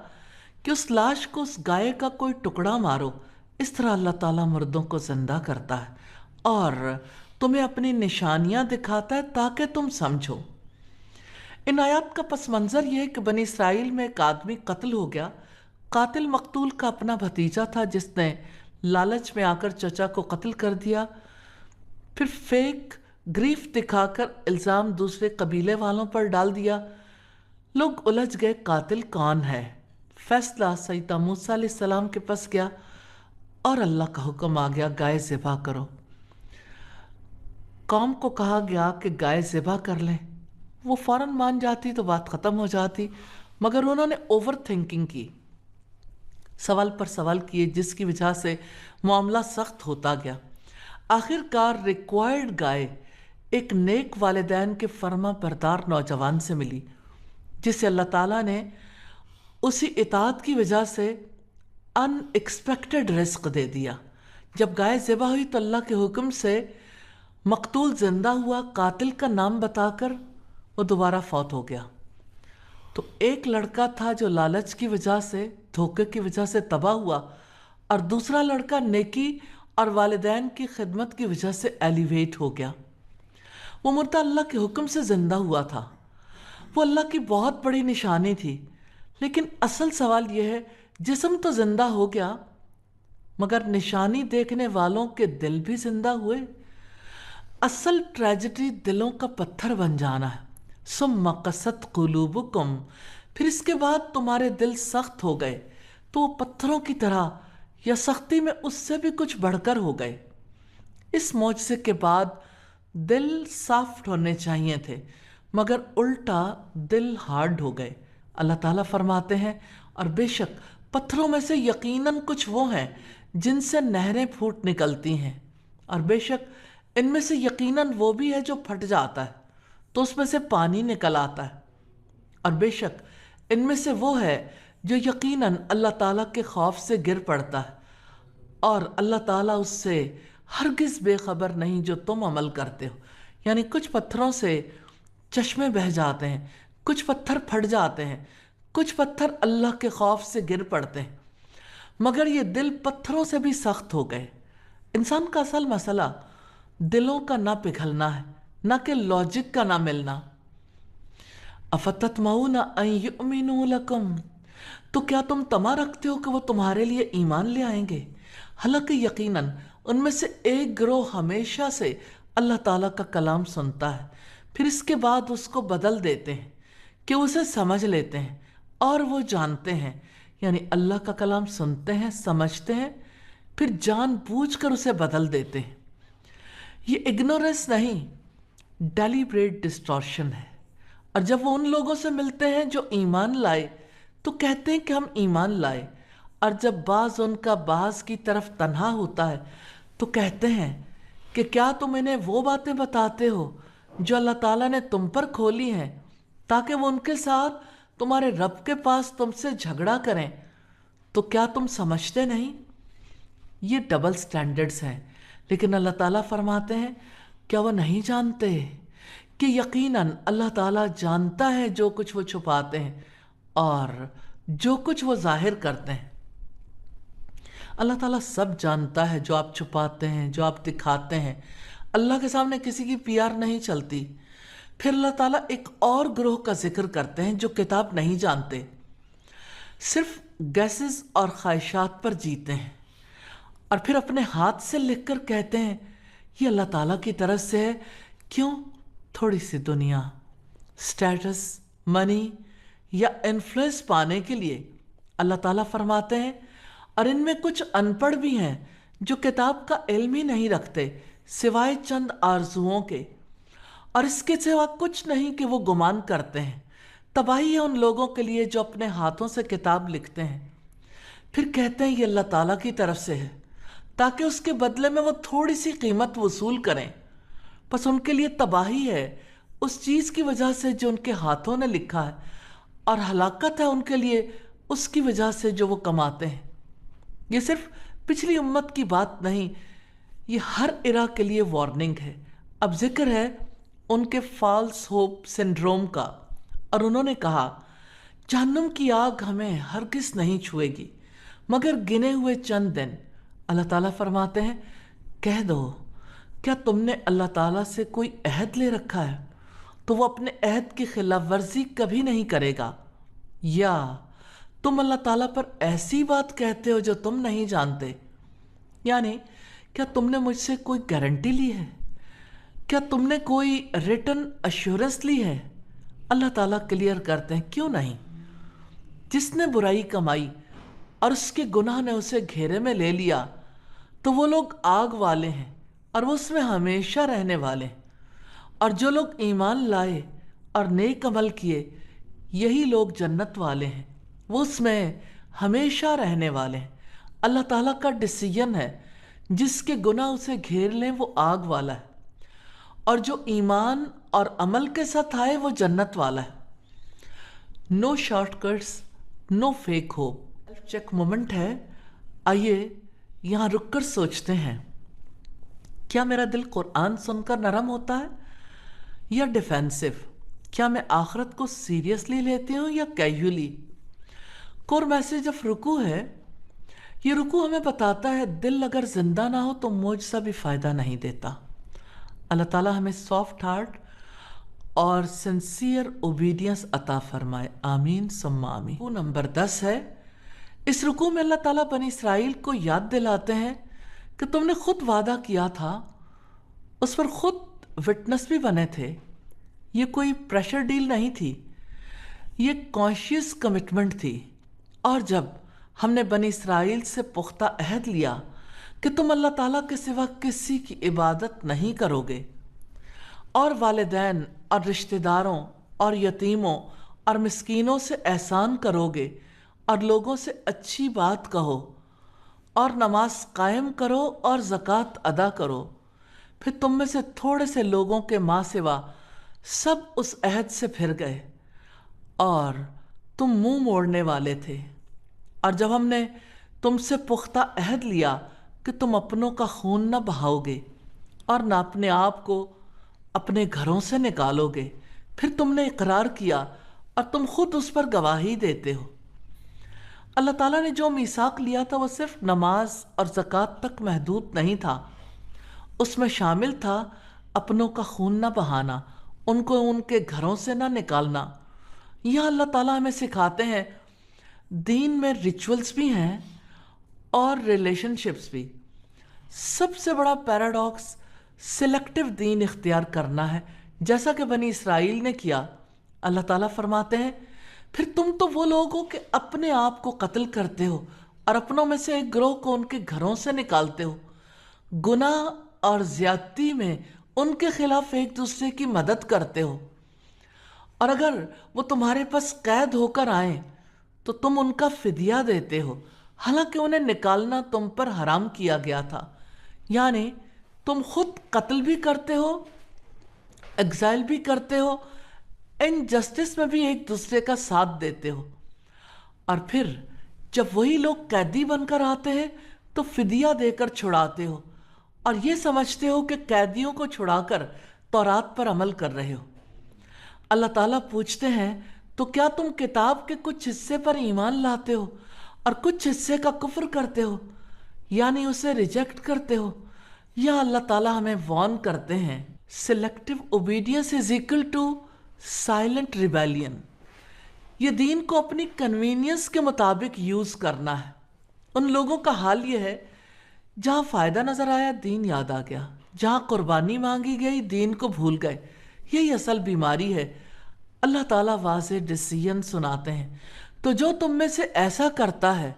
کہ اس لاش کو، اس گائے کا کوئی ٹکڑا مارو۔ اس طرح اللہ تعالیٰ مردوں کو زندہ کرتا ہے اور تمہیں اپنی نشانیاں دکھاتا ہے تاکہ تم سمجھو۔ ان آیات کا پس منظر یہ ہے کہ بنی اسرائیل میں ایک آدمی قتل ہو گیا۔ قاتل مقتول کا اپنا بھتیجا تھا جس نے لالچ میں آ کر چچا کو قتل کر دیا، پھر فیک گریف دکھا کر الزام دوسرے قبیلے والوں پر ڈال دیا۔ لوگ الجھ گئے قاتل کون ہے۔ فیصلہ سیدنا موسیٰ علیہ السلام کے پاس گیا اور اللہ کا حکم آ گیا گائے ذبح کرو۔ قوم کو کہا گیا کہ گائے ذبح کر لیں، وہ فوراً مان جاتی تو بات ختم ہو جاتی، مگر انہوں نے اوور تھنکنگ کی، سوال پر سوال کیے، جس کی وجہ سے معاملہ سخت ہوتا گیا۔ آخر کار ریکوائرڈ گائے ایک نیک والدین کے فرما بردار نوجوان سے ملی، جسے اللہ تعالیٰ نے اسی اطاعت کی وجہ سے ان ایکسپیکٹڈ رزق دے دیا۔ جب گائے ذبح ہوئی تو اللہ کے حکم سے مقتول زندہ ہوا، قاتل کا نام بتا کر وہ دوبارہ فوت ہو گیا۔ تو ایک لڑکا تھا جو لالچ کی وجہ سے، دھوکے کی وجہ سے تباہ ہوا، اور دوسرا لڑکا نیکی اور والدین کی خدمت کی وجہ سے ایلیویٹ ہو گیا۔ وہ مردہ اللہ کے حکم سے زندہ ہوا تھا، وہ اللہ کی بہت بڑی نشانی تھی۔ لیکن اصل سوال یہ ہے، جسم تو زندہ ہو گیا مگر نشانی دیکھنے والوں کے دل بھی زندہ ہوئے؟ اصل ٹریجڈی دلوں کا پتھر بن جانا ہے۔ ثم قست قلوبکم، پھر اس کے بعد تمہارے دل سخت ہو گئے، تو وہ پتھروں کی طرح یا سختی میں اس سے بھی کچھ بڑھ کر ہو گئے۔ اس معجزے کے بعد دل سافٹ ہونے چاہیے تھے، مگر الٹا دل ہارڈ ہو گئے۔ اللہ تعالیٰ فرماتے ہیں اور بے شک پتھروں میں سے یقیناً کچھ وہ ہیں جن سے نہریں پھوٹ نکلتی ہیں، اور بے شک ان میں سے یقیناً وہ بھی ہے جو پھٹ جاتا ہے تو اس میں سے پانی نکل آتا ہے، اور بے شک ان میں سے وہ ہے جو یقیناً اللہ تعالیٰ کے خوف سے گر پڑتا ہے، اور اللہ تعالیٰ اس سے ہرگز بے خبر نہیں جو تم عمل کرتے ہو۔ یعنی کچھ پتھروں سے چشمے بہہ جاتے ہیں، کچھ پتھر پھٹ جاتے ہیں، کچھ پتھر اللہ کے خوف سے گر پڑتے ہیں، مگر یہ دل پتھروں سے بھی سخت ہو گئے۔ انسان کا اصل مسئلہ دلوں کا نہ پگھلنا ہے، نہ کہ لاجک کا نہ ملنا۔ افتطمعون ان یؤمنوا لکم، تو کیا تم طمع رکھتے ہو کہ وہ تمہارے لیے ایمان لے آئیں گے؟ حالانکہ یقیناً ان میں سے ایک گروہ ہمیشہ سے اللہ تعالیٰ کا کلام سنتا ہے، پھر اس کے بعد اس کو بدل دیتے ہیں کہ اسے سمجھ لیتے ہیں اور وہ جانتے ہیں، یعنی اللہ کا کلام سنتے ہیں، سمجھتے ہیں، پھر جان بوجھ کر اسے بدل دیتے ہیں۔ یہ اگنورنس نہیں، ڈیلیبریٹ ڈسٹورشن ہے۔ اور جب وہ ان لوگوں سے ملتے ہیں جو ایمان لائے تو کہتے ہیں کہ ہم ایمان لائے، اور جب بعض ان کا بعض کی طرف تنہا ہوتا ہے تو کہتے ہیں کہ کیا تم انہیں وہ باتیں بتاتے ہو جو اللہ تعالیٰ نے تم پر کھولی ہیں تاکہ وہ ان کے ساتھ تمہارے رب کے پاس تم سے جھگڑا کریں، تو کیا تم سمجھتے نہیں؟ یہ ڈبل سٹینڈرڈز ہیں، لیکن اللہ تعالیٰ فرماتے ہیں کیا وہ نہیں جانتے کہ یقیناً اللہ تعالیٰ جانتا ہے جو کچھ وہ چھپاتے ہیں اور جو کچھ وہ ظاہر کرتے ہیں۔ اللہ تعالیٰ سب جانتا ہے، جو آپ چھپاتے ہیں، جو آپ دکھاتے ہیں۔ اللہ کے سامنے کسی کی پی آر نہیں چلتی۔ پھر اللہ تعالیٰ ایک اور گروہ کا ذکر کرتے ہیں جو کتاب نہیں جانتے، صرف گیسز اور خواہشات پر جیتے ہیں، اور پھر اپنے ہاتھ سے لکھ کر کہتے ہیں یہ اللہ تعالیٰ کی طرف سے ہے۔ کیوں؟ تھوڑی سی دنیا، سٹیٹس، منی یا انفلوئنس پانے کے لیے۔ اللہ تعالیٰ فرماتے ہیں اور ان میں کچھ ان پڑھ بھی ہیں جو کتاب کا علم ہی نہیں رکھتے سوائے چند آرزوؤں کے، اور اس کے سوا کچھ نہیں کہ وہ گمان کرتے ہیں۔ تباہی ہے ان لوگوں کے لیے جو اپنے ہاتھوں سے کتاب لکھتے ہیں، پھر کہتے ہیں یہ اللہ تعالیٰ کی طرف سے ہے تاکہ اس کے بدلے میں وہ تھوڑی سی قیمت وصول کریں۔ بس ان کے لیے تباہی ہے اس چیز کی وجہ سے جو ان کے ہاتھوں نے لکھا ہے، اور ہلاکت ہے ان کے لیے اس کی وجہ سے جو وہ کماتے ہیں۔ یہ صرف پچھلی امت کی بات نہیں، یہ ہر ایرا کے لیے وارننگ ہے۔ اب ذکر ہے ان کے فالس ہوپ سنڈروم کا، اور انہوں نے کہا جہنم کی آگ ہمیں ہرگز نہیں چھوئے گی مگر گنے ہوئے چند دن۔ اللہ تعالیٰ فرماتے ہیں کہہ دو کیا تم نے اللہ تعالیٰ سے کوئی عہد لے رکھا ہے تو وہ اپنے عہد کی خلاف ورزی کبھی نہیں کرے گا، یا تم اللہ تعالیٰ پر ایسی بات کہتے ہو جو تم نہیں جانتے؟ یعنی کیا تم نے مجھ سے کوئی گارنٹی لی ہے؟ کیا تم نے کوئی ریٹن ایشورنس لی ہے؟ اللہ تعالیٰ کلیئر کرتے ہیں کیوں نہیں؟ جس نے برائی کمائی اور اس کے گناہ نے اسے گھیرے میں لے لیا تو وہ لوگ آگ والے ہیں اور وہ اس میں ہمیشہ رہنے والے ہیں، اور جو لوگ ایمان لائے اور نیک عمل کیے یہی لوگ جنت والے ہیں، وہ اس میں ہمیشہ رہنے والے ہیں۔ اللہ تعالیٰ کا ڈیسیژن ہے، جس کے گناہ اسے گھیر لیں وہ آگ والا ہے، اور جو ایمان اور عمل کے ساتھ آئے وہ جنت والا ہے۔ No shortcuts, no fake hope. Self check moment ہے۔ آئیے یہاں رک کر سوچتے ہیں، کیا میرا دل قرآن سن کر نرم ہوتا ہے یا ڈیفینسو؟ کیا میں آخرت کو سیریسلی لیتی ہوں یا کیجولی؟ کور میسج آف رکوع ہے۔ یہ رکوع ہمیں بتاتا ہے دل اگر زندہ نہ ہو تو معجزہ بھی فائدہ نہیں دیتا۔ اللہ تعالیٰ ہمیں سافٹ ہارٹ اور سنسیئر اوبیڈینس عطا فرمائے، آمین ثم آمین۔ رکوع نمبر 10 ہے۔ اس رکوع میں اللہ تعالیٰ بنی اسرائیل کو یاد دلاتے ہیں کہ تم نے خود وعدہ کیا تھا، اس پر خود وٹنس بھی بنے تھے۔ یہ کوئی پریشر ڈیل نہیں تھی، یہ کانشیس کمٹمنٹ تھی۔ اور جب ہم نے بنی اسرائیل سے پختہ عہد لیا کہ تم اللہ تعالیٰ کے سوا کسی کی عبادت نہیں کرو گے، اور والدین اور رشتہ داروں اور یتیموں اور مسکینوں سے احسان کرو گے اور لوگوں سے اچھی بات کہو اور نماز قائم کرو اور زکوٰۃ ادا کرو، پھر تم میں سے تھوڑے سے لوگوں کے ماں سوا سب اس عہد سے پھر گئے اور تم منہ موڑنے والے تھے۔ اور جب ہم نے تم سے پختہ عہد لیا کہ تم اپنوں کا خون نہ بہاؤ گے اور نہ اپنے آپ کو اپنے گھروں سے نکالو گے، پھر تم نے اقرار کیا اور تم خود اس پر گواہی دیتے ہو۔ اللہ تعالیٰ نے جو میثاق لیا تھا وہ صرف نماز اور زکوٰۃ تک محدود نہیں تھا، اس میں شامل تھا اپنوں کا خون نہ بہانا، ان کو ان کے گھروں سے نہ نکالنا۔ یہ اللہ تعالیٰ ہمیں سکھاتے ہیں دین میں ریچولز بھی ہیں اور ریلیشن شپس بھی۔ سب سے بڑا پیراڈاکس سلیکٹیو دین اختیار کرنا ہے، جیسا کہ بنی اسرائیل نے کیا۔ اللہ تعالیٰ فرماتے ہیں پھر تم تو وہ لوگ ہو کہ اپنے آپ کو قتل کرتے ہو اور اپنوں میں سے ایک گروہ کو ان کے گھروں سے نکالتے ہو، گناہ اور زیادتی میں ان کے خلاف ایک دوسرے کی مدد کرتے ہو، اور اگر وہ تمہارے پاس قید ہو کر آئیں تو تم ان کا فدیہ دیتے ہو، حالانکہ انہیں نکالنا تم پر حرام کیا گیا تھا۔ یعنی تم خود قتل بھی کرتے ہو، ایگزائل بھی کرتے ہو، انجسٹس میں بھی ایک دوسرے کا ساتھ دیتے ہو، اور پھر جب وہی لوگ قیدی بن کر آتے ہیں تو فدیہ دے کر چھڑاتے ہو، اور یہ سمجھتے ہو کہ قیدیوں کو چھڑا کر تورات پر عمل کر رہے ہو۔ اللہ تعالیٰ پوچھتے ہیں تو کیا تم کتاب کے کچھ حصے پر ایمان لاتے ہو اور کچھ حصے کا کفر کرتے ہو، یعنی اسے ریجیکٹ کرتے ہو؟ یا اللہ تعالیٰ ہمیں وارن کرتے ہیں selective obedience is equal to silent rebellion. یہ دین کو اپنی کنوینئنس کے مطابق یوز کرنا ہے۔ ان لوگوں کا حال یہ ہے جہاں فائدہ نظر آیا دین یاد آ گیا، جہاں قربانی مانگی گئی دین کو بھول گئے۔ یہی اصل بیماری ہے۔ اللہ تعالیٰ واضح ڈیسیژن سناتے ہیں تو جو تم میں سے ایسا کرتا ہے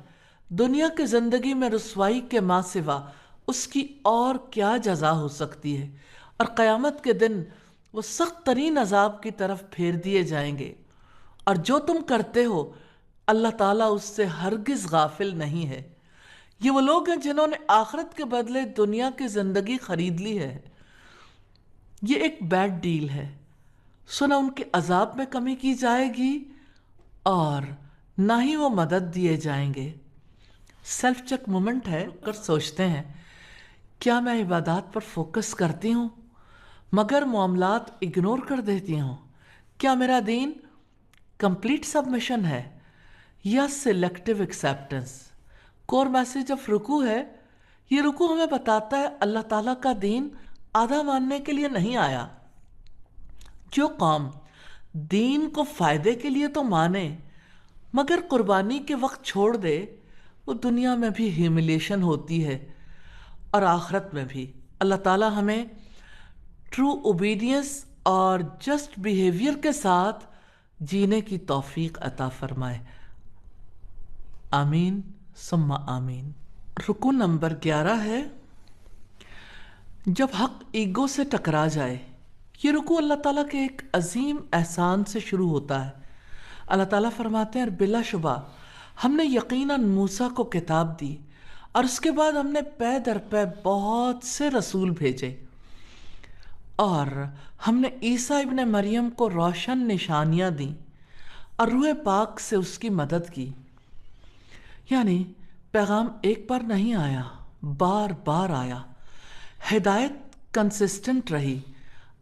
دنیا کی زندگی میں رسوائی کے ماں سوا اس کی اور کیا جزا ہو سکتی ہے، اور قیامت کے دن وہ سخت ترین عذاب کی طرف پھیر دیے جائیں گے۔ اور جو تم کرتے ہو اللہ تعالیٰ اس سے ہرگز غافل نہیں ہے۔ یہ وہ لوگ ہیں جنہوں نے آخرت کے بدلے دنیا کی زندگی خرید لی ہے۔ یہ ایک بیڈ ڈیل ہے۔ سنا ان کے عذاب میں کمی کی جائے گی اور نہ ہی وہ مدد دیے جائیں گے۔ سیلف چیک مومنٹ ہے، کر سوچتے ہیں کیا میں عبادات پر فوکس کرتی ہوں مگر معاملات اگنور کر دیتی ہوں؟ کیا میرا دین کمپلیٹ سبمیشن ہے یا selective acceptance? Core message of رکوع ہے۔ یہ رکوع ہمیں بتاتا ہے اللہ تعالیٰ کا دین آدھا ماننے کے لیے نہیں آیا۔ جو قوم دین کو فائدے کے لیے تو مانے مگر قربانی کے وقت چھوڑ دے، وہ دنیا میں بھی ہیوملیشن ہوتی ہے اور آخرت میں بھی۔ اللہ تعالیٰ ہمیں ٹرو اوبیڈینس اور جسٹ بیہیویئر کے ساتھ جینے کی توفیق عطا فرمائے۔ آمین ثم آمین۔ رکوع نمبر 11 ہے جب حق ایگو سے ٹکرا جائے۔ یہ رکوع اللہ تعالیٰ کے ایک عظیم احسان سے شروع ہوتا ہے۔ اللہ تعالیٰ فرماتے ہیں اور بلا شبہ ہم نے یقیناً موسیٰ کو کتاب دی اور اس کے بعد ہم نے پے در پے بہت سے رسول بھیجے، اور ہم نے عیسیٰ ابن مریم کو روشن نشانیاں دیں اور روح پاک سے اس کی مدد کی۔ یعنی پیغام ایک بار نہیں آیا، بار بار آیا۔ ہدایت کنسسٹنٹ رہی۔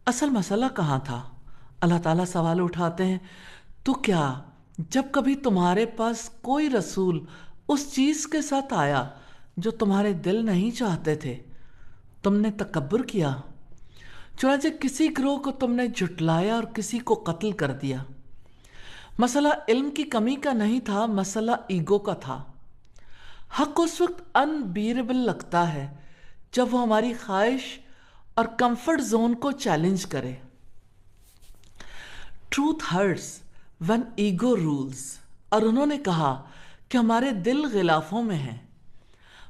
اصل مسئلہ کہاں تھا؟ اللہ تعالیٰ سوال اٹھاتے ہیں تو کیا جب کبھی تمہارے پاس کوئی رسول اس چیز کے ساتھ آیا جو تمہارے دل نہیں چاہتے تھے، تم نے تکبر کیا؟ چنانچہ کسی گروہ کو تم نے جھٹلایا اور کسی کو قتل کر دیا۔ مسئلہ علم کی کمی کا نہیں تھا، مسئلہ ایگو کا تھا۔ حق اس وقت انبیریبل لگتا ہے جب وہ ہماری خواہش اور کمفرٹ زون کو چیلنج کرے۔ Truth hurts when ego rules، اور انہوں نے کہا کہ ہمارے دل غلافوں میں ہیں۔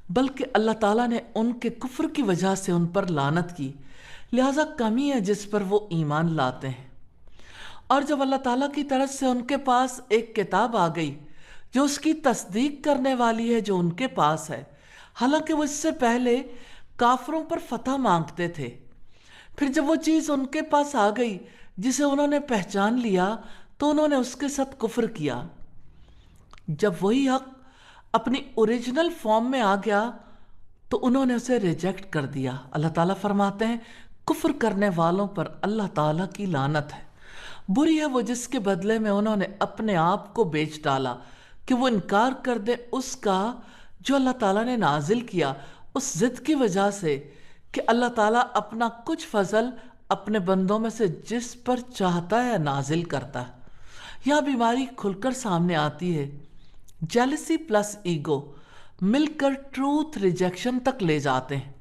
بلکہ اللہ تعالیٰ نے ان کے کفر کی وجہ سے ان پر لعنت کی، لہذا کمی ہے جس پر وہ ایمان لاتے ہیں۔ اور جب اللہ تعالیٰ کی طرف سے ان کے پاس ایک کتاب آ گئی جو اس کی تصدیق کرنے والی ہے جو ان کے پاس ہے، حالانکہ وہ اس سے پہلے کافروں پر فتح مانگتے تھے، پھر جب وہ چیز ان کے پاس آ گئی جسے انہوں نے پہچان لیا تو انہوں نے اس کے ساتھ کفر کیا۔ جب وہی حق اپنی اوریجنل فارم میں آ گیا تو انہوں نے اسے ریجیکٹ کر دیا۔ اللہ تعالیٰ فرماتے ہیں کفر کرنے والوں پر اللہ تعالیٰ کی لعنت ہے، بری ہے وہ جس کے بدلے میں انہوں نے اپنے آپ کو بیچ ڈالا کہ وہ انکار کر دے اس کا جو اللہ تعالیٰ نے نازل کیا، اس ضد کی وجہ سے کہ اللہ تعالیٰ اپنا کچھ فضل اپنے بندوں میں سے جس پر چاہتا ہے نازل کرتا ہے۔ یہاں بیماری کھل کر سامنے آتی ہے۔ جیلسی پلس ایگو مل کر ٹروتھ ریجیکشن تک لے جاتے ہیں۔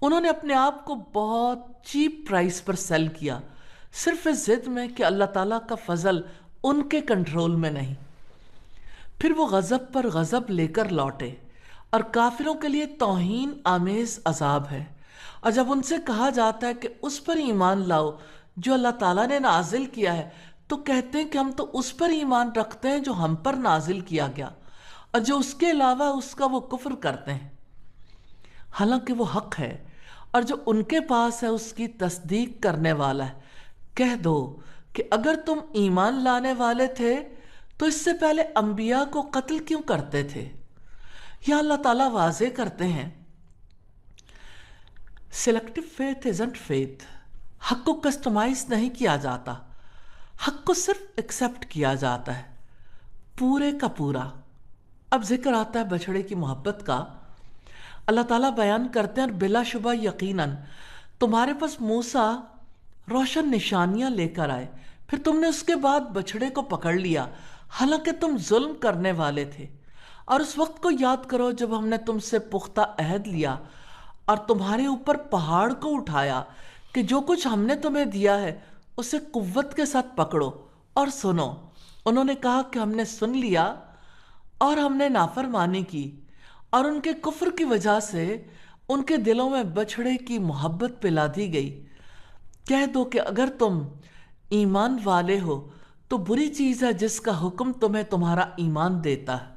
انہوں نے اپنے آپ کو بہت چیپ پرائس پر سیل کیا، صرف اس ضد میں کہ اللہ تعالیٰ کا فضل ان کے کنٹرول میں نہیں۔ پھر وہ غضب پر غضب لے کر لوٹے، اور کافروں کے لیے توہین آمیز عذاب ہے۔ اور جب ان سے کہا جاتا ہے کہ اس پر ایمان لاؤ جو اللہ تعالیٰ نے نازل کیا ہے، تو کہتے ہیں کہ ہم تو اس پر ایمان رکھتے ہیں جو ہم پر نازل کیا گیا، اور جو اس کے علاوہ اس کا وہ کفر کرتے ہیں، حالانکہ وہ حق ہے اور جو ان کے پاس ہے اس کی تصدیق کرنے والا ہے۔ کہہ دو کہ اگر تم ایمان لانے والے تھے تو اس سے پہلے انبیاء کو قتل کیوں کرتے تھے؟ یا اللہ تعالیٰ واضح کرتے ہیں سلیکٹو فیتھ ازنٹ فیتھ، حق کو کسٹمائز نہیں کیا جاتا، حق کو صرف ایکسیپٹ کیا جاتا ہے پورے کا پورا۔ اب ذکر آتا ہے بچھڑے کی محبت کا۔ اللہ تعالیٰ بیان کرتے ہیں اور بلا شبہ یقیناً تمہارے پاس موسیٰ روشن نشانیاں لے کر آئے، پھر تم نے اس کے بعد بچھڑے کو پکڑ لیا حالانکہ تم ظلم کرنے والے تھے۔ اور اس وقت کو یاد کرو جب ہم نے تم سے پختہ عہد لیا اور تمہارے اوپر پہاڑ کو اٹھایا کہ جو کچھ ہم نے تمہیں دیا ہے اسے قوت کے ساتھ پکڑو اور سنو۔ انہوں نے کہا کہ ہم نے سن لیا اور ہم نے نافرمانی کی، اور ان کے کفر کی وجہ سے ان کے دلوں میں بچھڑے کی محبت پلا دی گئی۔ کہہ دو کہ اگر تم ایمان والے ہو تو بری چیز ہے جس کا حکم تمہیں تمہارا ایمان دیتا ہے۔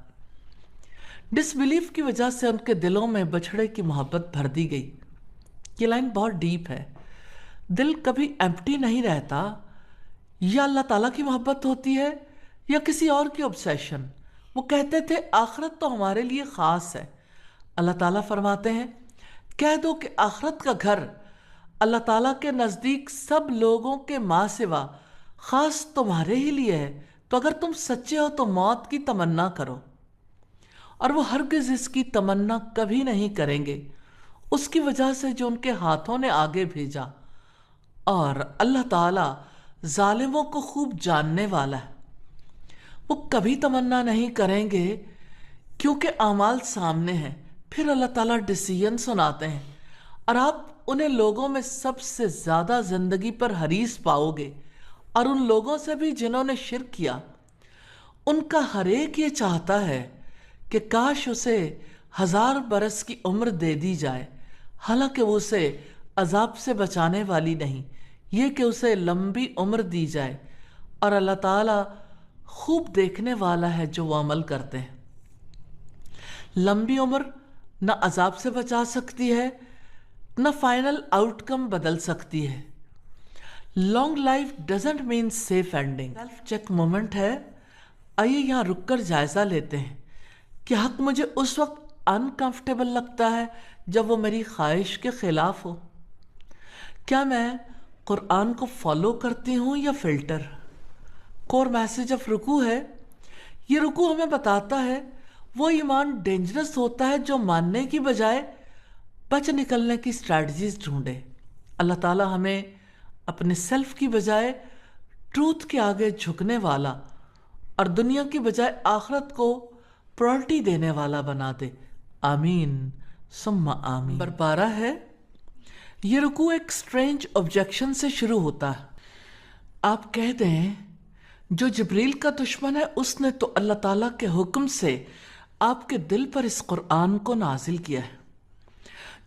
ڈس بلیف کی وجہ سے ان کے دلوں میں بچھڑے کی محبت بھر دی گئی۔ یہ لائن بہت ڈیپ ہے۔ دل کبھی ایمپٹی نہیں رہتا، یا اللہ تعالیٰ کی محبت ہوتی ہے یا کسی اور کی obsession۔ وہ کہتے تھے آخرت تو ہمارے لیے خاص ہے۔ اللہ تعالیٰ فرماتے ہیں کہہ دو کہ آخرت کا گھر اللہ تعالیٰ کے نزدیک سب لوگوں کے ماں سوا خاص تمہارے ہی لیے ہے، تو اگر تم سچے ہو تو موت کی تمنا کرو۔ اور وہ ہرگز اس کی تمنا کبھی نہیں کریں گے، اس کی وجہ سے جو ان کے ہاتھوں نے آگے بھیجا، اور اللہ تعالیٰ ظالموں کو خوب جاننے والا ہے۔ وہ کبھی تمنا نہیں کریں گے کیونکہ اعمال سامنے ہیں۔ پھر اللہ تعالیٰ ڈیسیژن سناتے ہیں، اور آپ انہیں لوگوں میں سب سے زیادہ زندگی پر حریص پاؤ گے، اور ان لوگوں سے بھی جنہوں نے شرک کیا۔ ان کا ہر ایک یہ چاہتا ہے کہ کاش اسے 1000 برس کی عمر دے دی جائے، حالانکہ وہ اسے عذاب سے بچانے والی نہیں، یہ کہ اسے لمبی عمر دی جائے، اور اللہ تعالیٰ خوب دیکھنے والا ہے جو وہ عمل کرتے ہیں۔ لمبی عمر نہ عذاب سے بچا سکتی ہے، نہ فائنل آؤٹ کم بدل سکتی ہے۔ Long life doesn't mean safe ending. Self check moment ہے۔ آئیے یہاں رک کر جائزہ لیتے ہیں کہ حق مجھے اس وقت انکمفرٹیبل لگتا ہے جب وہ میری خواہش کے خلاف ہو۔ کیا میں قرآن کو فالو کرتی ہوں یا فلٹر؟ کور میسج آف رکوع ہے۔ یہ رکوع ہمیں بتاتا ہے وہ ایمان ڈینجرس ہوتا ہے جو ماننے کی بجائے بچ نکلنے کی اسٹریٹجیز ڈھونڈے۔ اللہ تعالیٰ ہمیں اپنے سیلف کی بجائے ٹروتھ کے آگے جھکنے والا اور دنیا کی بجائے آخرت کو پرائرٹی دینے والا بنا دے۔ آمین ثم آمین۔ نمبر 12 ہے، یہ رکوع ایک سٹرینج آبجیکشن سے شروع ہوتا ہے۔ آپ کہہ دیں جو جبریل کا دشمن ہے اس نے تو اللہ تعالیٰ کے حکم سے آپ کے دل پر اس قرآن کو نازل کیا ہے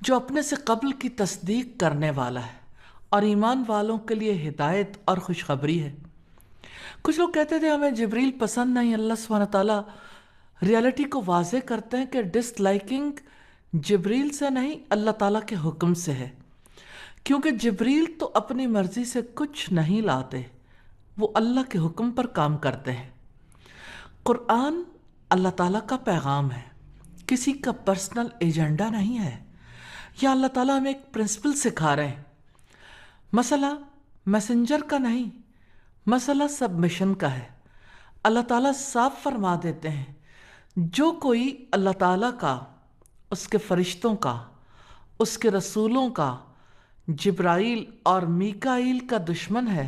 جو اپنے سے قبل کی تصدیق کرنے والا ہے اور ایمان والوں کے لیے ہدایت اور خوشخبری ہے۔ کچھ لوگ کہتے تھے ہمیں جبریل پسند نہیں، اللہ سبحانہ تعالیٰ ریالٹی کو واضح کرتے ہیں کہ ڈس لائکنگ جبریل سے نہیں، اللہ تعالیٰ کے حکم سے ہے، کیونکہ جبریل تو اپنی مرضی سے کچھ نہیں لاتے، وہ اللہ کے حکم پر کام کرتے ہیں۔ قرآن اللہ تعالیٰ کا پیغام ہے، کسی کا پرسنل ایجنڈا نہیں ہے۔ یا اللہ تعالیٰ ہمیں ایک پرنسپل سکھا رہے ہیں، مسئلہ میسنجر کا نہیں، مسئلہ سبمیشن کا ہے۔ اللہ تعالیٰ صاف فرما دیتے ہیں جو کوئی اللہ تعالیٰ کا، اس کے فرشتوں کا، اس کے رسولوں کا، جبرائیل اور میکائیل کا دشمن ہے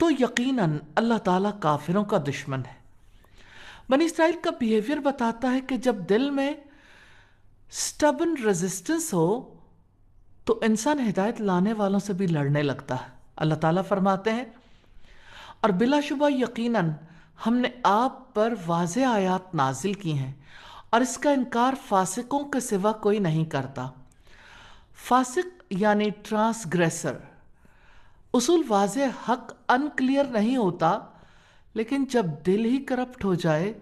تو یقیناً اللہ تعالیٰ کافروں کا دشمن ہے۔ بنی اسرائیل کا بیہیویئر بتاتا ہے کہ جب دل میں سٹبن ریزسٹنس ہو تو انسان ہدایت لانے والوں سے بھی لڑنے لگتا ہے۔ اللہ تعالیٰ فرماتے ہیں اور بلا شبہ یقیناً ہم نے آپ پر واضح آیات نازل کی ہیں اور اس کا انکار فاسقوں کے سوا کوئی نہیں کرتا۔ فاسق یعنی ٹرانسگریسر۔ اصول واضح حق انکلیئر نہیں ہوتا، لیکن جب دل ہی کرپٹ ہو جائے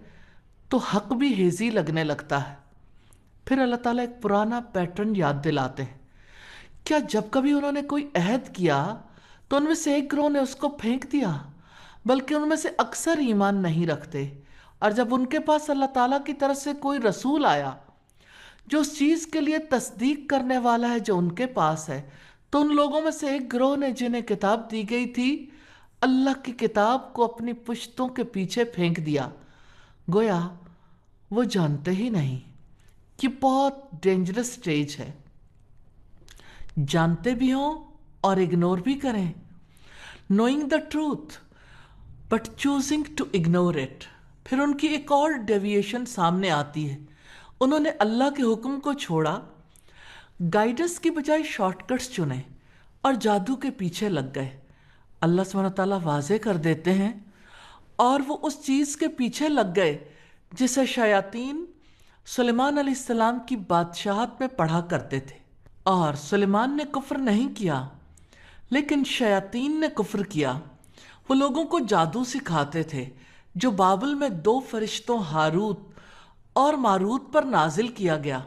تو حق بھی ہیزی لگنے لگتا ہے۔ پھر اللہ تعالیٰ ایک پرانا پیٹرن یاد دلاتے ہیں۔ کیا جب کبھی انہوں نے کوئی عہد کیا تو ان میں سے ایک گروہ نے اس کو پھینک دیا؟ بلکہ ان میں سے اکثر ایمان نہیں رکھتے، اور جب ان کے پاس اللہ تعالیٰ کی طرف سے کوئی رسول آیا جو اس چیز کے لیے تصدیق کرنے والا ہے جو ان کے پاس ہے، تو ان لوگوں میں سے ایک گروہ نے جنہیں کتاب دی گئی تھی اللہ کی کتاب کو اپنی پشتوں کے پیچھے پھینک دیا، گویا وہ جانتے ہی نہیں۔ یہ بہت ڈینجرس سٹیج ہے، جانتے بھی ہوں اور اگنور بھی کریں۔ Knowing the truth but choosing to ignore it. پھر ان کی ایک اور ڈیویشن سامنے آتی ہے، انہوں نے اللہ کے حکم کو چھوڑا، گائیڈنس کی بجائے شارٹ کٹس چنے اور جادو کے پیچھے لگ گئے۔ اللہ سبحانہ تعالیٰ واضح کر دیتے ہیں اور وہ اس چیز کے پیچھے لگ گئے جسے شیاطین سلیمان علیہ السلام کی بادشاہت میں پڑھا کرتے تھے۔ اور سلیمان نے کفر نہیں کیا، لیکن شیاطین نے کفر کیا۔ وہ لوگوں کو جادو سکھاتے تھے جو بابل میں 2 فرشتوں ہاروت اور ماروت پر نازل کیا گیا،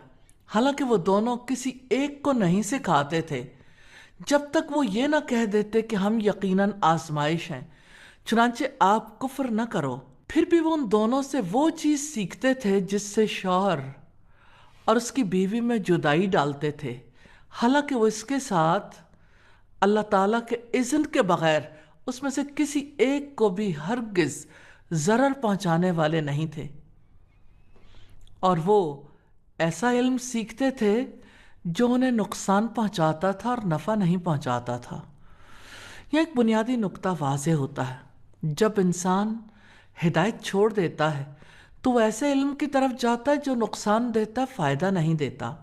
حالانکہ وہ دونوں کسی ایک کو نہیں سکھاتے تھے جب تک وہ یہ نہ کہہ دیتے کہ ہم یقیناً آزمائش ہیں، چنانچہ آپ کفر نہ کرو۔ پھر بھی وہ ان دونوں سے وہ چیز سیکھتے تھے جس سے شوہر اور اس کی بیوی میں جدائی ڈالتے تھے، حالانکہ وہ اس کے ساتھ اللہ تعالیٰ کے اذن کے بغیر اس میں سے کسی ایک کو بھی ہرگز ضرر پہنچانے والے نہیں تھے۔ اور وہ ایسا علم سیکھتے تھے جو انہیں نقصان پہنچاتا تھا اور نفع نہیں پہنچاتا تھا۔ یہ ایک بنیادی نقطہ واضح ہوتا ہے، جب انسان ہدایت چھوڑ دیتا ہے تو وہ ایسے علم کی طرف جاتا ہے جو نقصان دیتا، فائدہ نہیں دیتا۔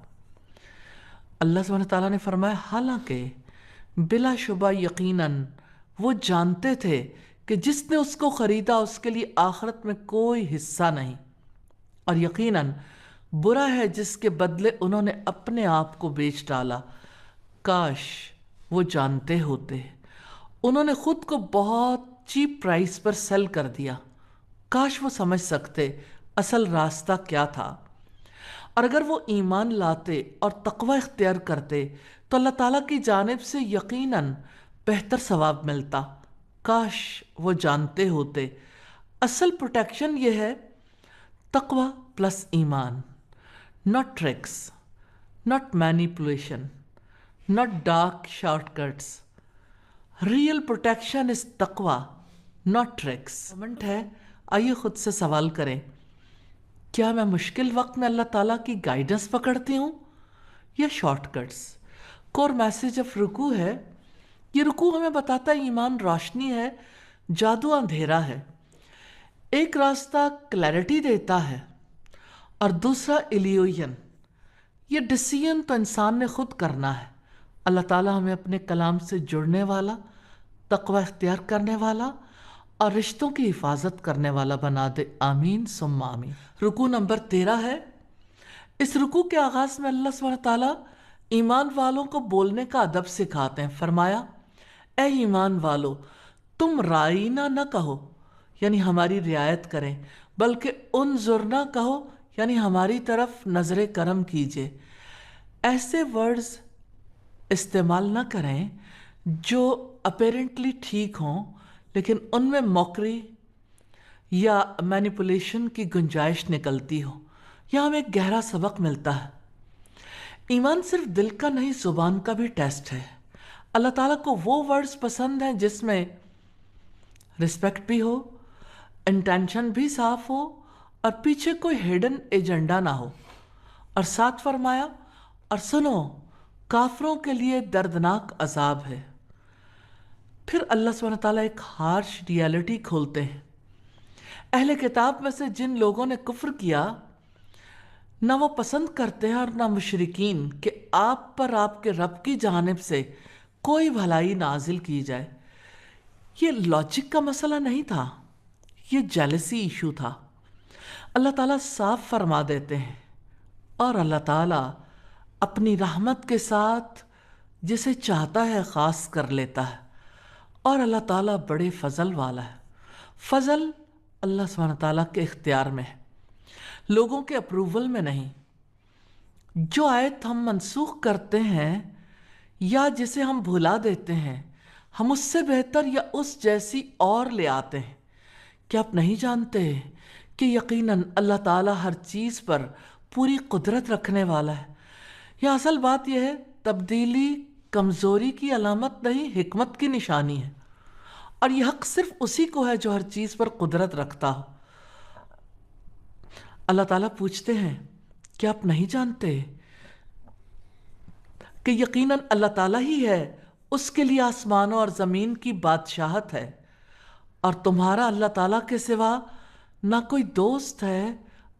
اللہ سبحانہ تعالیٰ نے فرمایا حالانکہ بلا شبہ یقیناً وہ جانتے تھے کہ جس نے اس کو خریدا اس کے لیے آخرت میں کوئی حصہ نہیں، اور یقیناً برا ہے جس کے بدلے انہوں نے اپنے آپ کو بیچ ڈالا۔ کاش وہ جانتے ہوتے، انہوں نے خود کو بہت چیپ پرائس پر سیل کر دیا۔ کاش وہ سمجھ سکتے اصل راستہ کیا تھا، اور اگر وہ ایمان لاتے اور تقوی اختیار کرتے تو اللہ تعالیٰ کی جانب سے یقیناً بہتر ثواب ملتا۔ کاش وہ جانتے ہوتے۔ اصل پروٹیکشن یہ ہے تقوی پلس ایمان، not tricks, not manipulation, not dark shortcuts. Real protection is taqwa, not tricks. Comment ہے، آئیے خود سے سوال کریں، کیا میں مشکل وقت میں اللہ تعالیٰ کی گائیڈنس پکڑتی ہوں یا shortcuts? Core message of رکوع ہے، یہ رکوع ہمیں بتاتا ہے ایمان روشنی ہے، جادو اندھیرا ہے۔ ایک راستہ کلیرٹی دیتا ہے اور دوسرا ایلیوژن۔ یہ ڈیسیژن تو انسان نے خود کرنا ہے۔ اللہ تعالیٰ ہمیں اپنے کلام سے جڑنے والا، تقوی اختیار کرنے والا اور رشتوں کی حفاظت کرنے والا بنا دے، آمین ثم آمین۔ رکوع نمبر 13 ہے۔ اس رکوع کے آغاز میں اللہ سبحانہ تعالیٰ ایمان والوں کو بولنے کا ادب سکھاتے ہیں۔ فرمایا، اے ایمان والو، تم رائینا نہ کہو یعنی ہماری رعایت کریں، بلکہ انظرنا کہو یعنی ہماری طرف نظر کرم کیجئے۔ ایسے ورڈز استعمال نہ کریں جو اپیرنٹلی ٹھیک ہوں لیکن ان میں موکری یا مینیپولیشن کی گنجائش نکلتی ہو۔ یہاں ہمیں ایک گہرا سبق ملتا ہے۔ ایمان صرف دل کا نہیں، زبان کا بھی ٹیسٹ ہے۔ اللہ تعالیٰ کو وہ ورڈز پسند ہیں جس میں رسپیکٹ بھی ہو، انٹینشن بھی صاف ہو اور پیچھے کوئی ہیڈن ایجنڈا نہ ہو۔ اور ساتھ فرمایا، اور سنو، کافروں کے لیے دردناک عذاب ہے۔ پھر اللہ سبحانہ تعالیٰ ایک ہارش ریالٹی کھولتے ہیں۔ اہل کتاب میں سے جن لوگوں نے کفر کیا، نہ وہ پسند کرتے ہیں اور نہ مشرکین کہ آپ پر آپ کے رب کی جانب سے کوئی بھلائی نازل کی جائے۔ یہ لاجک کا مسئلہ نہیں تھا، یہ جیلسی ایشو تھا۔ اللہ تعالیٰ صاف فرما دیتے ہیں، اور اللہ تعالیٰ اپنی رحمت کے ساتھ جسے چاہتا ہے خاص کر لیتا ہے، اور اللہ تعالیٰ بڑے فضل والا ہے۔ فضل اللہ سبحانہ تعالیٰ کے اختیار میں ہے، لوگوں کے اپروول میں نہیں۔ جو آیت ہم منسوخ کرتے ہیں یا جسے ہم بھلا دیتے ہیں، ہم اس سے بہتر یا اس جیسی اور لے آتے ہیں۔ کیا آپ نہیں جانتے کہ یقیناً اللہ تعالیٰ ہر چیز پر پوری قدرت رکھنے والا ہے؟ یہ اصل بات یہ ہے، تبدیلی کمزوری کی علامت نہیں، حکمت کی نشانی ہے، اور یہ حق صرف اسی کو ہے جو ہر چیز پر قدرت رکھتا ہو۔ اللہ تعالیٰ پوچھتے ہیں، کیا آپ نہیں جانتے کہ یقیناً اللہ تعالیٰ ہی ہے، اس کے لیے آسمانوں اور زمین کی بادشاہت ہے، اور تمہارا اللہ تعالیٰ کے سوا نہ کوئی دوست ہے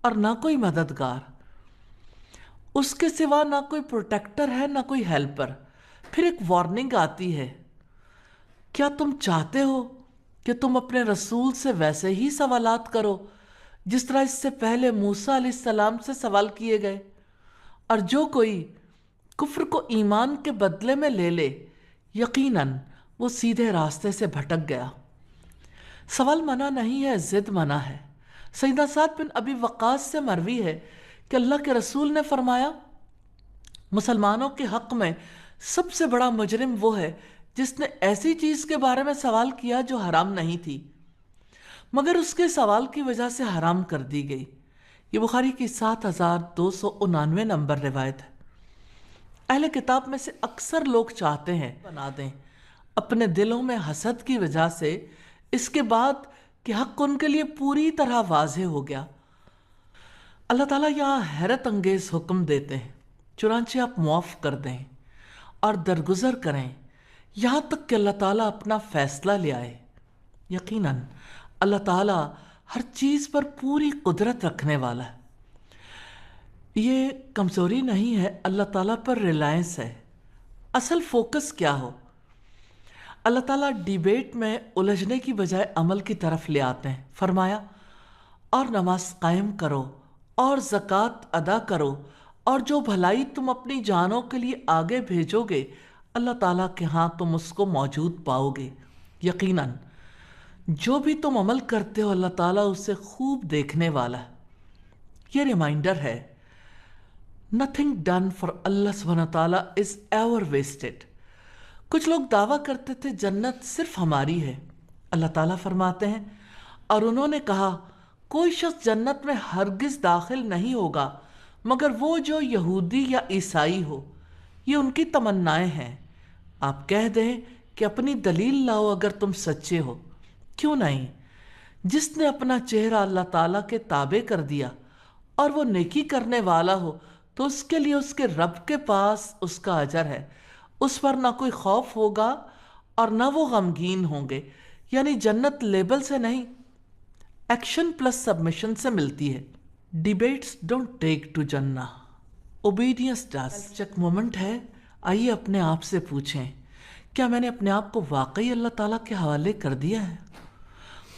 اور نہ کوئی مددگار، اس کے سوا نہ کوئی پروٹیکٹر ہے نہ کوئی ہیلپر۔ پھر ایک وارننگ آتی ہے، کیا تم چاہتے ہو کہ تم اپنے رسول سے ویسے ہی سوالات کرو جس طرح اس سے پہلے موسیٰ علیہ السلام سے سوال کیے گئے؟ اور جو کوئی کفر کو ایمان کے بدلے میں لے لے، یقیناً وہ سیدھے راستے سے بھٹک گیا۔ سوال منع نہیں ہے، ضد منع ہے۔ سیدنا سعد بن ابی وقاص سے مروی ہے کہ اللہ کے رسول نے فرمایا، مسلمانوں کے حق میں سب سے بڑا مجرم وہ ہے جس نے ایسی چیز کے بارے میں سوال کیا جو حرام نہیں تھی، مگر اس کے سوال کی وجہ سے حرام کر دی گئی۔ یہ بخاری کی 7299 نمبر روایت ہے۔ اہل کتاب میں سے اکثر لوگ چاہتے ہیں بنا دیں اپنے دلوں میں حسد کی وجہ سے، اس کے بعد کہ حق ان کے لیے پوری طرح واضح ہو گیا۔ اللہ تعالیٰ یہاں حیرت انگیز حکم دیتے ہیں، چنانچہ آپ معاف کر دیں اور درگزر کریں یہاں تک کہ اللہ تعالیٰ اپنا فیصلہ لے آئے۔ یقیناً اللہ تعالیٰ ہر چیز پر پوری قدرت رکھنے والا ہے۔ یہ کمزوری نہیں ہے، اللہ تعالیٰ پر ریلائنس ہے۔ اصل فوکس کیا ہو؟ اللہ تعالیٰ ڈیبیٹ میں الجھنے کی بجائے عمل کی طرف لے آتے ہیں۔ فرمایا، اور نماز قائم کرو اور زکوٰۃ ادا کرو، اور جو بھلائی تم اپنی جانوں کے لیے آگے بھیجو گے اللہ تعالیٰ کے ہاں تم اس کو موجود پاؤ گے۔ یقیناً جو بھی تم عمل کرتے ہو اللہ تعالیٰ اسے خوب دیکھنے والا ہے۔ یہ ریمائنڈر ہے، nothing done for اللہ سبحانہ تعالیٰ is ever wasted۔ کچھ لوگ دعویٰ کرتے تھے جنت صرف ہماری ہے۔ اللہ تعالیٰ فرماتے ہیں، اور انہوں نے کہا کوئی شخص جنت میں ہرگز داخل نہیں ہوگا مگر وہ جو یہودی یا عیسائی ہو۔ یہ ان کی تمنائیں ہیں۔ آپ کہہ دیں کہ اپنی دلیل لاؤ اگر تم سچے ہو۔ کیوں نہیں؟ جس نے اپنا چہرہ اللہ تعالیٰ کے تابع کر دیا اور وہ نیکی کرنے والا ہو تو اس کے لیے اس کے رب کے پاس اس کا اجر ہے، اس پر نہ کوئی خوف ہوگا اور نہ وہ غمگین ہوں گے۔ یعنی جنت لیبل سے نہیں، ایکشن پلس سبمیشن سے ملتی ہے۔ ڈیبیٹس ڈونٹ ٹیک ٹو جنہ، اوبیڈینس ڈز۔ چیک مومنٹ ہے، آئیے اپنے آپ سے پوچھیں، کیا میں نے اپنے آپ کو واقعی اللہ تعالیٰ کے حوالے کر دیا ہے؟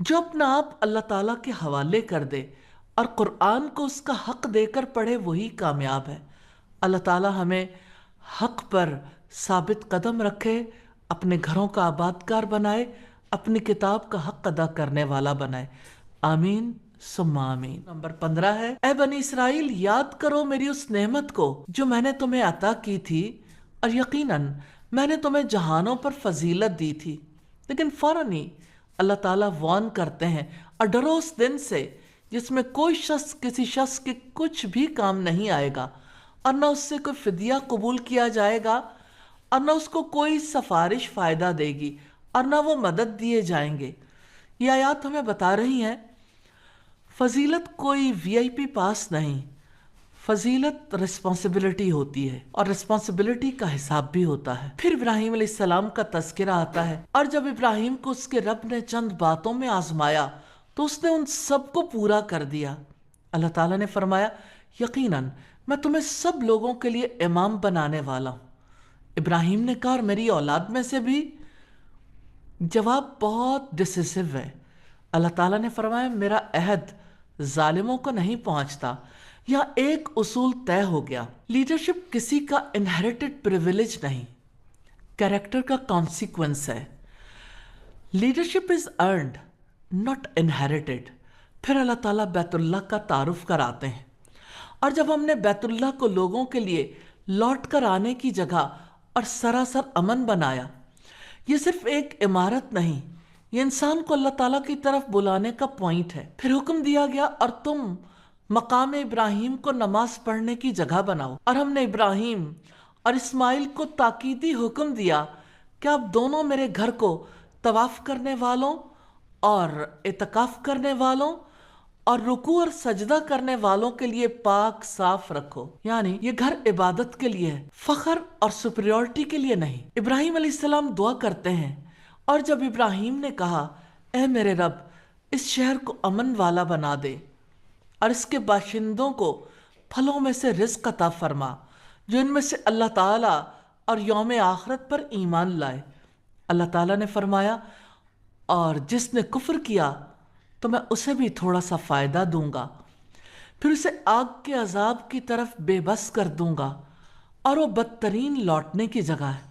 جو اپنا آپ اللہ تعالیٰ کے حوالے کر دے اور قرآن کو اس کا حق دے کر پڑھے وہی کامیاب ہے۔ اللہ تعالیٰ ہمیں حق پر ثابت قدم رکھے، اپنے گھروں کا آبادکار بنائے، اپنی کتاب کا حق ادا کرنے والا بنائے۔ آمین ثم آمین۔ نمبر 15 ہے، اے بنی اسرائیل یاد کرو میری اس نعمت کو جو میں نے تمہیں عطا کی تھی، اور یقیناً میں نے تمہیں جہانوں پر فضیلت دی تھی۔ لیکن فوراً ہی اللہ تعالیٰ وارن کرتے ہیں، اور ڈرو اس دن سے جس میں کوئی شخص کسی شخص کے کچھ بھی کام نہیں آئے گا، اور نہ اس سے کوئی فدیہ قبول کیا جائے گا، اور نہ اس کو کوئی سفارش فائدہ دے گی، اور نہ وہ مدد دیے جائیں گے۔ یہ آیات ہمیں بتا رہی ہیں فضیلت کوئی وی آئی پی پاس نہیں، فضیلت رسپانسبلٹی ہوتی ہے، اور رسپانسبلٹی کا حساب بھی ہوتا ہے۔ پھر ابراہیم علیہ السلام کا تذکرہ آتا ہے، اور جب ابراہیم کو اس کے رب نے چند باتوں میں آزمایا تو اس نے ان سب کو پورا کر دیا۔ اللہ تعالیٰ نے فرمایا، یقیناً میں تمہیں سب لوگوں کے لیے امام بنانے والا ہوں۔ ابراہیم نے کہا، اور میری اولاد میں سے بھی؟ جواب بہت ڈسیسو ہے۔ اللہ تعالیٰ نے فرمایا، میرا عہد ظالموں کو نہیں پہنچتا۔ یہاں ایک اصول طے ہو گیا، لیڈرشپ کسی کا انہیریٹڈ پریویلیج نہیں، کیریکٹر کا کانسیکوینس ہے۔ Leadership is earned not inherited. پھر اللہ تعالیٰ بیت اللہ کا تعارف کراتے ہیں، اور جب ہم نے بیت اللہ کو لوگوں کے لیے لوٹ کر آنے کی جگہ اور سراسر امن بنایا، یہ صرف ایک عمارت نہیں، یہ انسان کو اللہ تعالیٰ کی طرف بلانے کا پوائنٹ ہے۔ پھر حکم دیا گیا، اور تم مقام ابراہیم کو نماز پڑھنے کی جگہ بناؤ، اور ہم نے ابراہیم اور اسماعیل کو تاکیدی حکم دیا کہ آپ دونوں میرے گھر کو طواف کرنے والوں اور اعتکاف کرنے والوں اور رکوع اور سجدہ کرنے والوں کے لیے پاک صاف رکھو۔ یعنی یہ گھر عبادت کے لیے ہے، فخر اور سپریورٹی کے لیے نہیں۔ ابراہیم علیہ السلام دعا کرتے ہیں، اور جب ابراہیم نے کہا، اے میرے رب اس شہر کو امن والا بنا دے، اور اس کے باشندوں کو پھلوں میں سے رزق عطا فرما، جو ان میں سے اللہ تعالیٰ اور یوم آخرت پر ایمان لائے۔ اللہ تعالیٰ نے فرمایا، اور جس نے کفر کیا تو میں اسے بھی تھوڑا سا فائدہ دوں گا، پھر اسے آگ کے عذاب کی طرف بے بس کر دوں گا، اور وہ بدترین لوٹنے کی جگہ ہے۔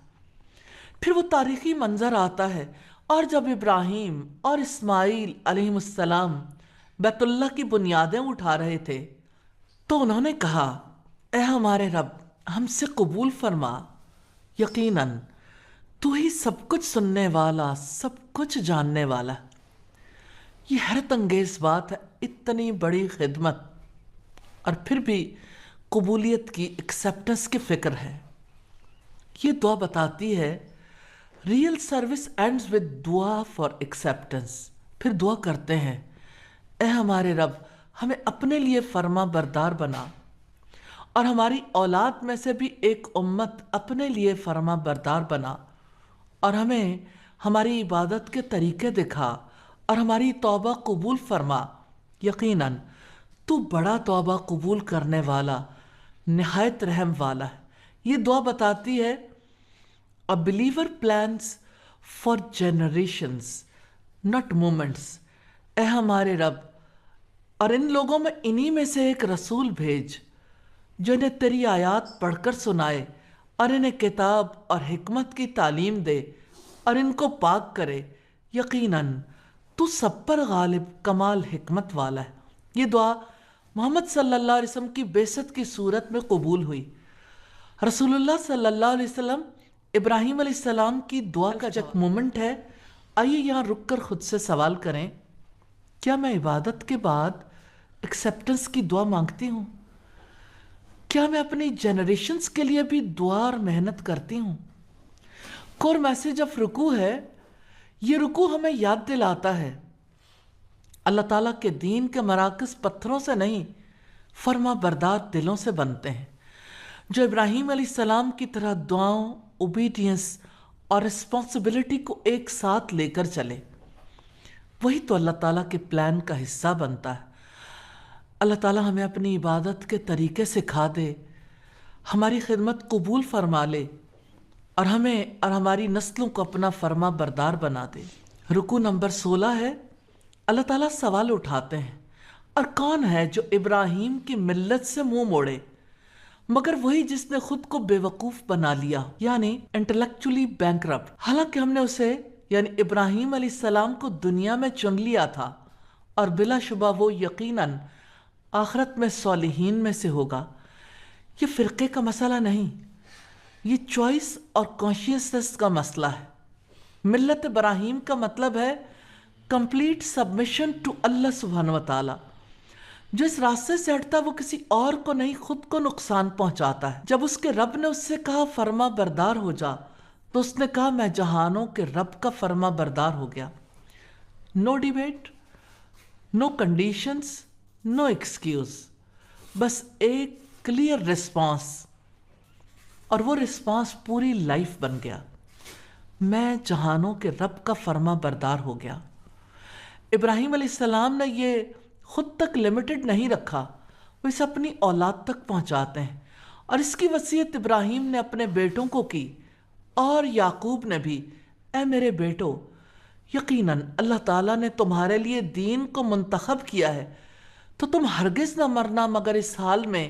پھر وہ تاریخی منظر آتا ہے، اور جب ابراہیم اور اسماعیل علیہ السلام بیت اللہ کی بنیادیں اٹھا رہے تھے تو انہوں نے کہا، اے ہمارے رب ہم سے قبول فرما، یقیناً تو ہی سب کچھ سننے والا، سب کچھ جاننے والا۔ یہ حیرت انگیز بات ہے، اتنی بڑی خدمت اور پھر بھی قبولیت کی، ایکسیپٹنس کی فکر ہے۔ یہ دعا بتاتی ہے ریئل سروس اینڈز ود دعا فار ایکسیپٹنس۔ پھر دعا کرتے ہیں، اے ہمارے رب ہمیں اپنے لیے فرما بردار بنا، اور ہماری اولاد میں سے بھی ایک امت اپنے لیے فرما بردار بنا، اور ہمیں ہماری عبادت کے طریقے دکھا، اور ہماری توبہ قبول فرما۔ یقیناً تو بڑا توبہ قبول کرنے والا، نہایت رحم والا ہے۔ یہ دعا بتاتی ہے A believer plans for generations, not moments۔ اے ہمارے رب، اور ان لوگوں میں انہی میں سے ایک رسول بھیج جو انہیں تیری آیات پڑھ کر سنائے، اور انہیں کتاب اور حکمت کی تعلیم دے، اور ان کو پاک کرے۔ یقیناً تو سب پر غالب، کمال حکمت والا ہے۔ یہ دعا محمد صلی اللہ علیہ وسلم کی بعثت کی صورت میں قبول ہوئی۔ رسول اللہ صلی اللہ علیہ وسلم ابراہیم علیہ السلام کی دعا کا ایک مومنٹ ہے۔ آئیے یہاں رک کر خود سے سوال کریں، کیا میں عبادت کے بعد ایکسیپٹنس کی دعا مانگتی ہوں؟ کیا میں اپنی جنریشنز کے لیے بھی دعا اور محنت کرتی ہوں؟ کور میسج آف رکوع ہے، یہ رکوع ہمیں یاد دلاتا ہے اللہ تعالیٰ کے دین کے مراکز پتھروں سے نہیں، فرما بردار دلوں سے بنتے ہیں، جو ابراہیم علیہ السلام کی طرح دعاؤں، اوبیڈینس اور رسپانسبلٹی کو ایک ساتھ لے کر چلے۔ وہی تو اللہ تعالیٰ کے پلان کا حصہ بنتا ہے۔ اللہ تعالیٰ ہمیں اپنی عبادت کے طریقے سکھا دے، ہماری خدمت قبول فرما لے، اور ہمیں اور ہماری نسلوں کو اپنا فرما بردار بنا دے۔ رکوع نمبر 16 ہے، اللہ تعالیٰ سوال اٹھاتے ہیں، اور کون ہے جو ابراہیم کی ملت سے منہ موڑے مگر وہی جس نے خود کو بے وقوف بنا لیا، یعنی انٹلیکچولی بینکرپٹ، حالانکہ ہم نے اسے یعنی ابراہیم علیہ السلام کو دنیا میں چن لیا تھا، اور بلا شبہ وہ یقیناً آخرت میں صالحین میں سے ہوگا۔ یہ فرقے کا مسئلہ نہیں، یہ چوائس اور کانشیسنس کا مسئلہ ہے۔ ملت ابراہیم کا مطلب ہے کمپلیٹ سبمیشن ٹو اللہ سبحانہ و تعالی۔ جو اس راستے سے ہٹتا وہ کسی اور کو نہیں خود کو نقصان پہنچاتا ہے۔ جب اس کے رب نے اس سے کہا فرما بردار ہو جا، تو اس نے کہا میں جہانوں کے رب کا فرما بردار ہو گیا۔ نو ڈیبیٹ، نو کنڈیشنز، نو ایکسکیوز، بس ایک کلیئر رسپانس، اور وہ رسپانس پوری لائف بن گیا۔ میں جہانوں کے رب کا فرما بردار ہو گیا۔ ابراہیم علیہ السلام نے یہ خود تک لمیٹڈ نہیں رکھا، وہ اسے اپنی اولاد تک پہنچاتے ہیں، اور اس کی وصیت ابراہیم نے اپنے بیٹوں کو کی، اور یعقوب نے بھی، اے میرے بیٹو، یقیناً اللہ تعالیٰ نے تمہارے لیے دین کو منتخب کیا ہے، تو تم ہرگز نہ مرنا مگر اس حال میں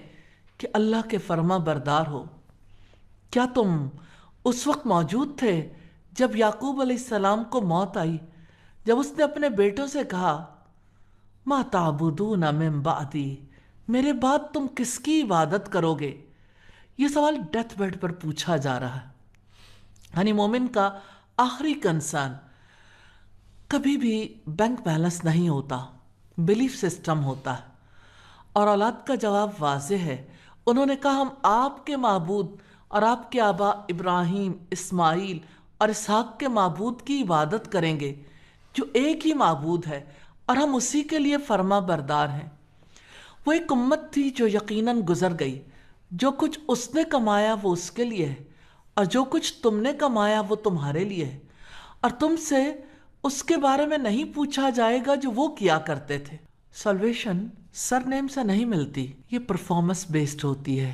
کہ اللہ کے فرما بردار ہو۔ کیا تم اس وقت موجود تھے جب یعقوب علیہ السلام کو موت آئی، جب اس نے اپنے بیٹوں سے کہا ما تعبدون من بعدی، میرے بعد تم کس کی عبادت کرو گے؟ یہ سوال ڈیتھ بیڈ پر پوچھا جا رہا ہے۔ یعنی مومن کا آخری کنسرن کبھی بھی بینک بیلنس نہیں ہوتا، بلیف سسٹم ہوتا ہے، اور اولاد کا جواب واضح ہے۔ انہوں نے کہا ہم آپ کے معبود اور آپ کے آبا ابراہیم، اسماعیل اور اسحاق کے معبود کی عبادت کریں گے جو ایک ہی معبود ہے، اور ہم اسی کے لیے فرما بردار ہیں۔ وہ ایک امت تھی جو یقیناً گزر گئی، جو کچھ اس نے کمایا وہ اس کے لیے ہے، اور جو کچھ تم نے کمایا وہ تمہارے لیے ہے، اور تم سے اس کے بارے میں نہیں پوچھا جائے گا جو وہ کیا کرتے تھے۔ سلویشن سر نیم سے نہیں ملتی، یہ پرفارمنس بیسڈ ہوتی ہے،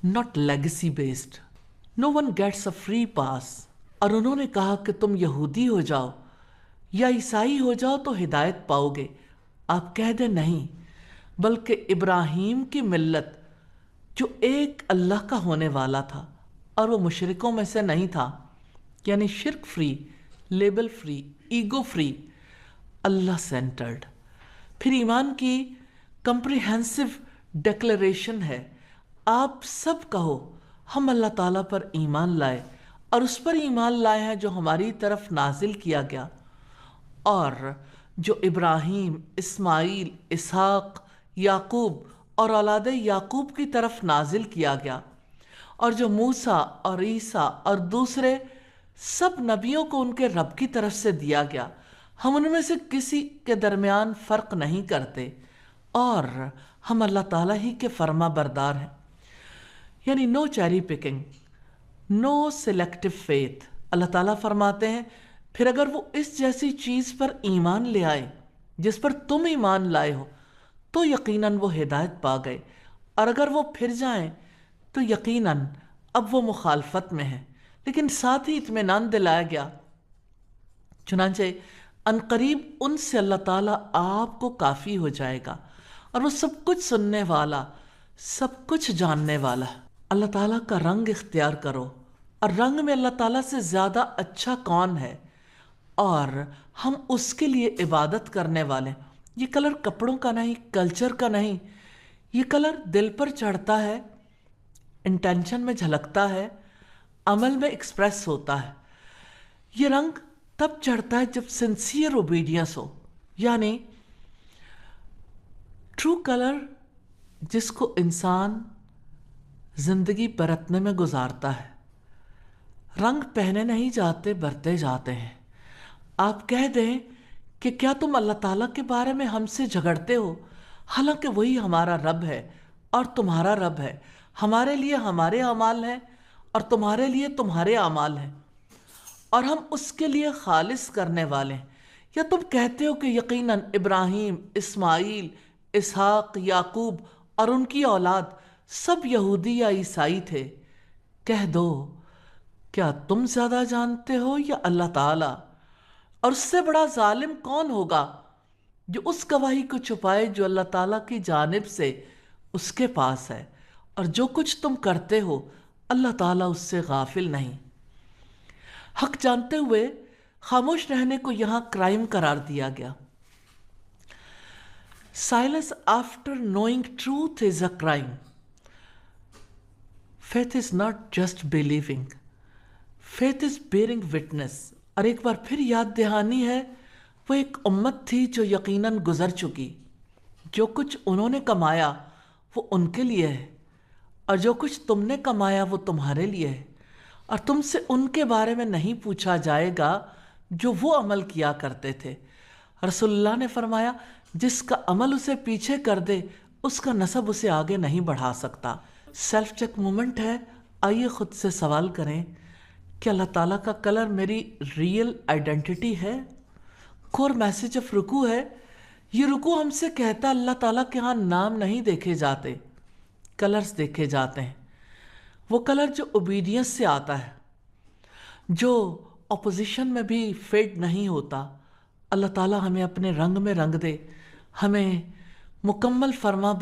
not legacy based. No one gets a free pass. اور انہوں نے کہا کہ تم یہودی ہو جاؤ یا عیسائی ہو جاؤ تو ہدایت پاؤ گے۔ آپ کہہ دیں نہیں، بلکہ ابراہیم کی ملت جو ایک اللہ کا ہونے والا تھا اور وہ مشرکوں میں سے نہیں تھا، یعنی شرک free, label free, ego free, Allah centered. پھر ایمان کی کمپریہنسو ڈیکلریشن ہے، آپ سب کہو ہم اللہ تعالیٰ پر ایمان لائے، اور اس پر ایمان لائے ہیں جو ہماری طرف نازل کیا گیا، اور جو ابراہیم، اسماعیل، اسحاق، یعقوب اور اولاد یعقوب کی طرف نازل کیا گیا، اور جو موسیٰ اور عیسیٰ اور دوسرے سب نبیوں کو ان کے رب کی طرف سے دیا گیا۔ ہم ان میں سے کسی کے درمیان فرق نہیں کرتے، اور ہم اللہ تعالیٰ ہی کے فرما بردار ہیں۔ یعنی نو چیری پکنگ، نو سلیکٹو فیتھ۔ اللہ تعالیٰ فرماتے ہیں پھر اگر وہ اس جیسی چیز پر ایمان لے آئے جس پر تم ایمان لائے ہو تو یقیناً وہ ہدایت پا گئے، اور اگر وہ پھر جائیں تو یقیناً اب وہ مخالفت میں ہیں۔ لیکن ساتھ ہی اطمینان دلایا گیا، چنانچہ عنقریب ان سے اللہ تعالیٰ آپ کو کافی ہو جائے گا، اور وہ سب کچھ سننے والا، سب کچھ جاننے والا ہے۔ اللہ تعالیٰ کا رنگ اختیار کرو، اور رنگ میں اللہ تعالیٰ سے زیادہ اچھا کون ہے، اور ہم اس کے لیے عبادت کرنے والے۔ یہ کلر کپڑوں کا نہیں، کلچر کا نہیں، یہ کلر دل پر چڑھتا ہے، انٹینشن میں جھلکتا ہے، عمل میں ایکسپریس ہوتا ہے۔ یہ رنگ تب چڑھتا ہے جب سنسیئر اوبیڈینس ہو، یعنی ٹرو کلر جس کو انسان زندگی برتنے میں گزارتا ہے۔ رنگ پہنے نہیں جاتے، برتے جاتے ہیں۔ آپ کہہ دیں کہ کیا تم اللہ تعالیٰ کے بارے میں ہم سے جھگڑتے ہو، حالانکہ وہی ہمارا رب ہے اور تمہارا رب ہے، ہمارے لیے ہمارے اعمال ہیں اور تمہارے لیے تمہارے اعمال ہیں، اور ہم اس کے لیے خالص کرنے والے ہیں۔ یا تم کہتے ہو کہ یقیناً ابراہیم، اسماعیل، اسحاق، یعقوب اور ان کی اولاد سب یہودی یا عیسائی تھے۔ کہہ دو کیا تم زیادہ جانتے ہو یا اللہ تعالیٰ؟ اور اس سے بڑا ظالم کون ہوگا جو اس گواہی کو چھپائے جو اللہ تعالیٰ کی جانب سے اس کے پاس ہے، اور جو کچھ تم کرتے ہو اللہ تعالیٰ اس سے غافل نہیں۔ حق جانتے ہوئے خاموش رہنے کو یہاں کرائم قرار دیا گیا۔ Silence after knowing truth is a crime. Faith is not just believing. Faith is bearing witness. اور ایک بار پھر یاد دہانی ہے، وہ ایک امت تھی جو یقیناً گزر چکی۔ جو کچھ انہوں نے کمایا وہ ان کے لیے ہے، اور جو کچھ تم نے کمایا وہ تمہارے لیے ہے، اور تم سے ان کے بارے میں نہیں پوچھا جائے گا جو وہ عمل کیا کرتے تھے۔ رسول اللہ نے فرمایا، جس کا عمل اسے پیچھے کر دے اس کا نسب اسے آگے نہیں بڑھا سکتا۔ سیلف چیک مومنٹ ہے۔ آئیے خود سے سوال کریں کہ اللہ تعالیٰ کا کلر میری ریئل آئیڈینٹی ہے؟ کور میسج آف رکوع ہے۔ یہ رکوع ہم سے کہتا اللہ تعالیٰ کے ہاں نام نہیں دیکھے جاتے، کلرز دیکھے جاتے ہیں۔ وہ کلر جو اوبیڈینس سے آتا ہے، جو اپوزیشن میں بھی فیڈ نہیں ہوتا۔ اللہ تعالیٰ ہمیں اپنے رنگ میں رنگ دے، ہمیں مکمل فرما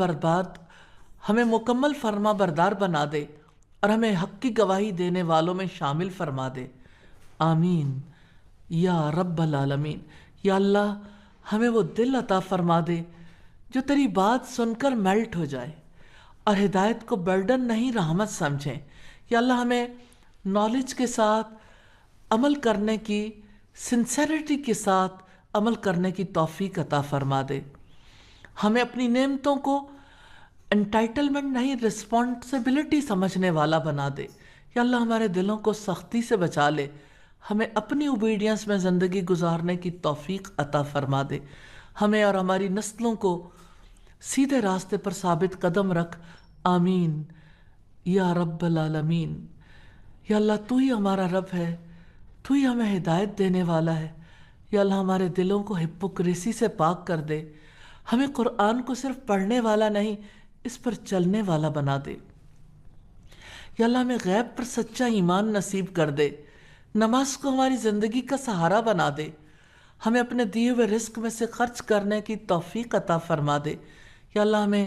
بردار بنا دے، اور ہمیں حق کی گواہی دینے والوں میں شامل فرما دے۔ آمین یا رب العالمین۔ یا اللہ ہمیں وہ دل عطا فرما دے جو تیری بات سن کر میلٹ ہو جائے اور ہدایت کو برڈن نہیں رحمت سمجھیں۔ یا اللہ ہمیں نالج کے ساتھ عمل کرنے کی، سنسیریٹی کے ساتھ عمل کرنے کی توفیق عطا فرما دے۔ ہمیں اپنی نعمتوں کو انٹائٹلمنٹ نہیں، رسپانسبلٹی سمجھنے والا بنا دے۔ یا اللہ ہمارے دلوں کو سختی سے بچا لے، ہمیں اپنی اوبیڈینس میں زندگی گزارنے کی توفیق عطا فرما دے۔ ہمیں اور ہماری نسلوں کو سیدھے راستے پر ثابت قدم رکھ۔ آمین یا رب العالمین۔ یا اللہ تو ہی ہمارا رب ہے، تو ہی ہمیں ہدایت دینے والا ہے۔ یا اللہ ہمارے دلوں کو ہپوکریسی سے پاک کر دے، ہمیں قرآن کو صرف پڑھنے والا نہیں اس پر چلنے والا بنا دے۔ یا اللہ ہمیں غیب پر سچا ایمان نصیب کر دے، نماز کو ہماری زندگی کا سہارا بنا دے، ہمیں اپنے دیے ہوئے رزق میں سے خرچ کرنے کی توفیق عطا فرما دے۔ یا اللہ ہمیں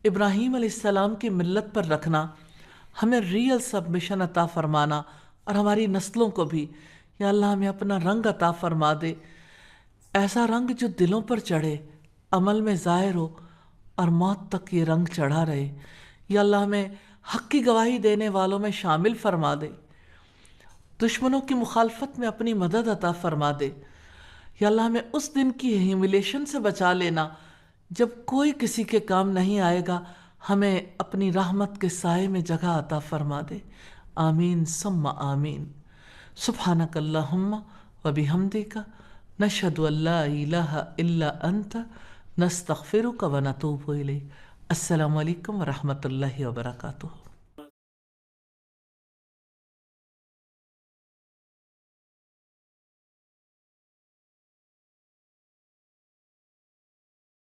ابراہیم علیہ السلام کی ملت پر رکھنا، ہمیں ریئل سبمیشن عطا فرمانا، اور ہماری نسلوں کو بھی۔ یا اللہ ہمیں اپنا رنگ عطا فرما دے، ایسا رنگ جو دلوں پر چڑھے، عمل میں ظاہر ہو، اور موت تک یہ رنگ چڑھا رہے۔ یا اللہ ہمیں حق کی گواہی دینے والوں میں شامل فرما دے، دشمنوں کی مخالفت میں اپنی مدد عطا فرما دے۔ یا اللہ ہمیں اس دن کی ہیوملیشن سے بچا لینا جب کوئی کسی کے کام نہیں آئے گا، ہمیں اپنی رحمت کے سائے میں جگہ عطا فرما دے۔ آمین ثم آمین۔ سبحانک اللہم و بحمدک، نشہد ان لا الہ الا انت، نستغفرک و نتوب الیک۔ السلام علیکم ورحمۃ اللہ وبرکاتہ۔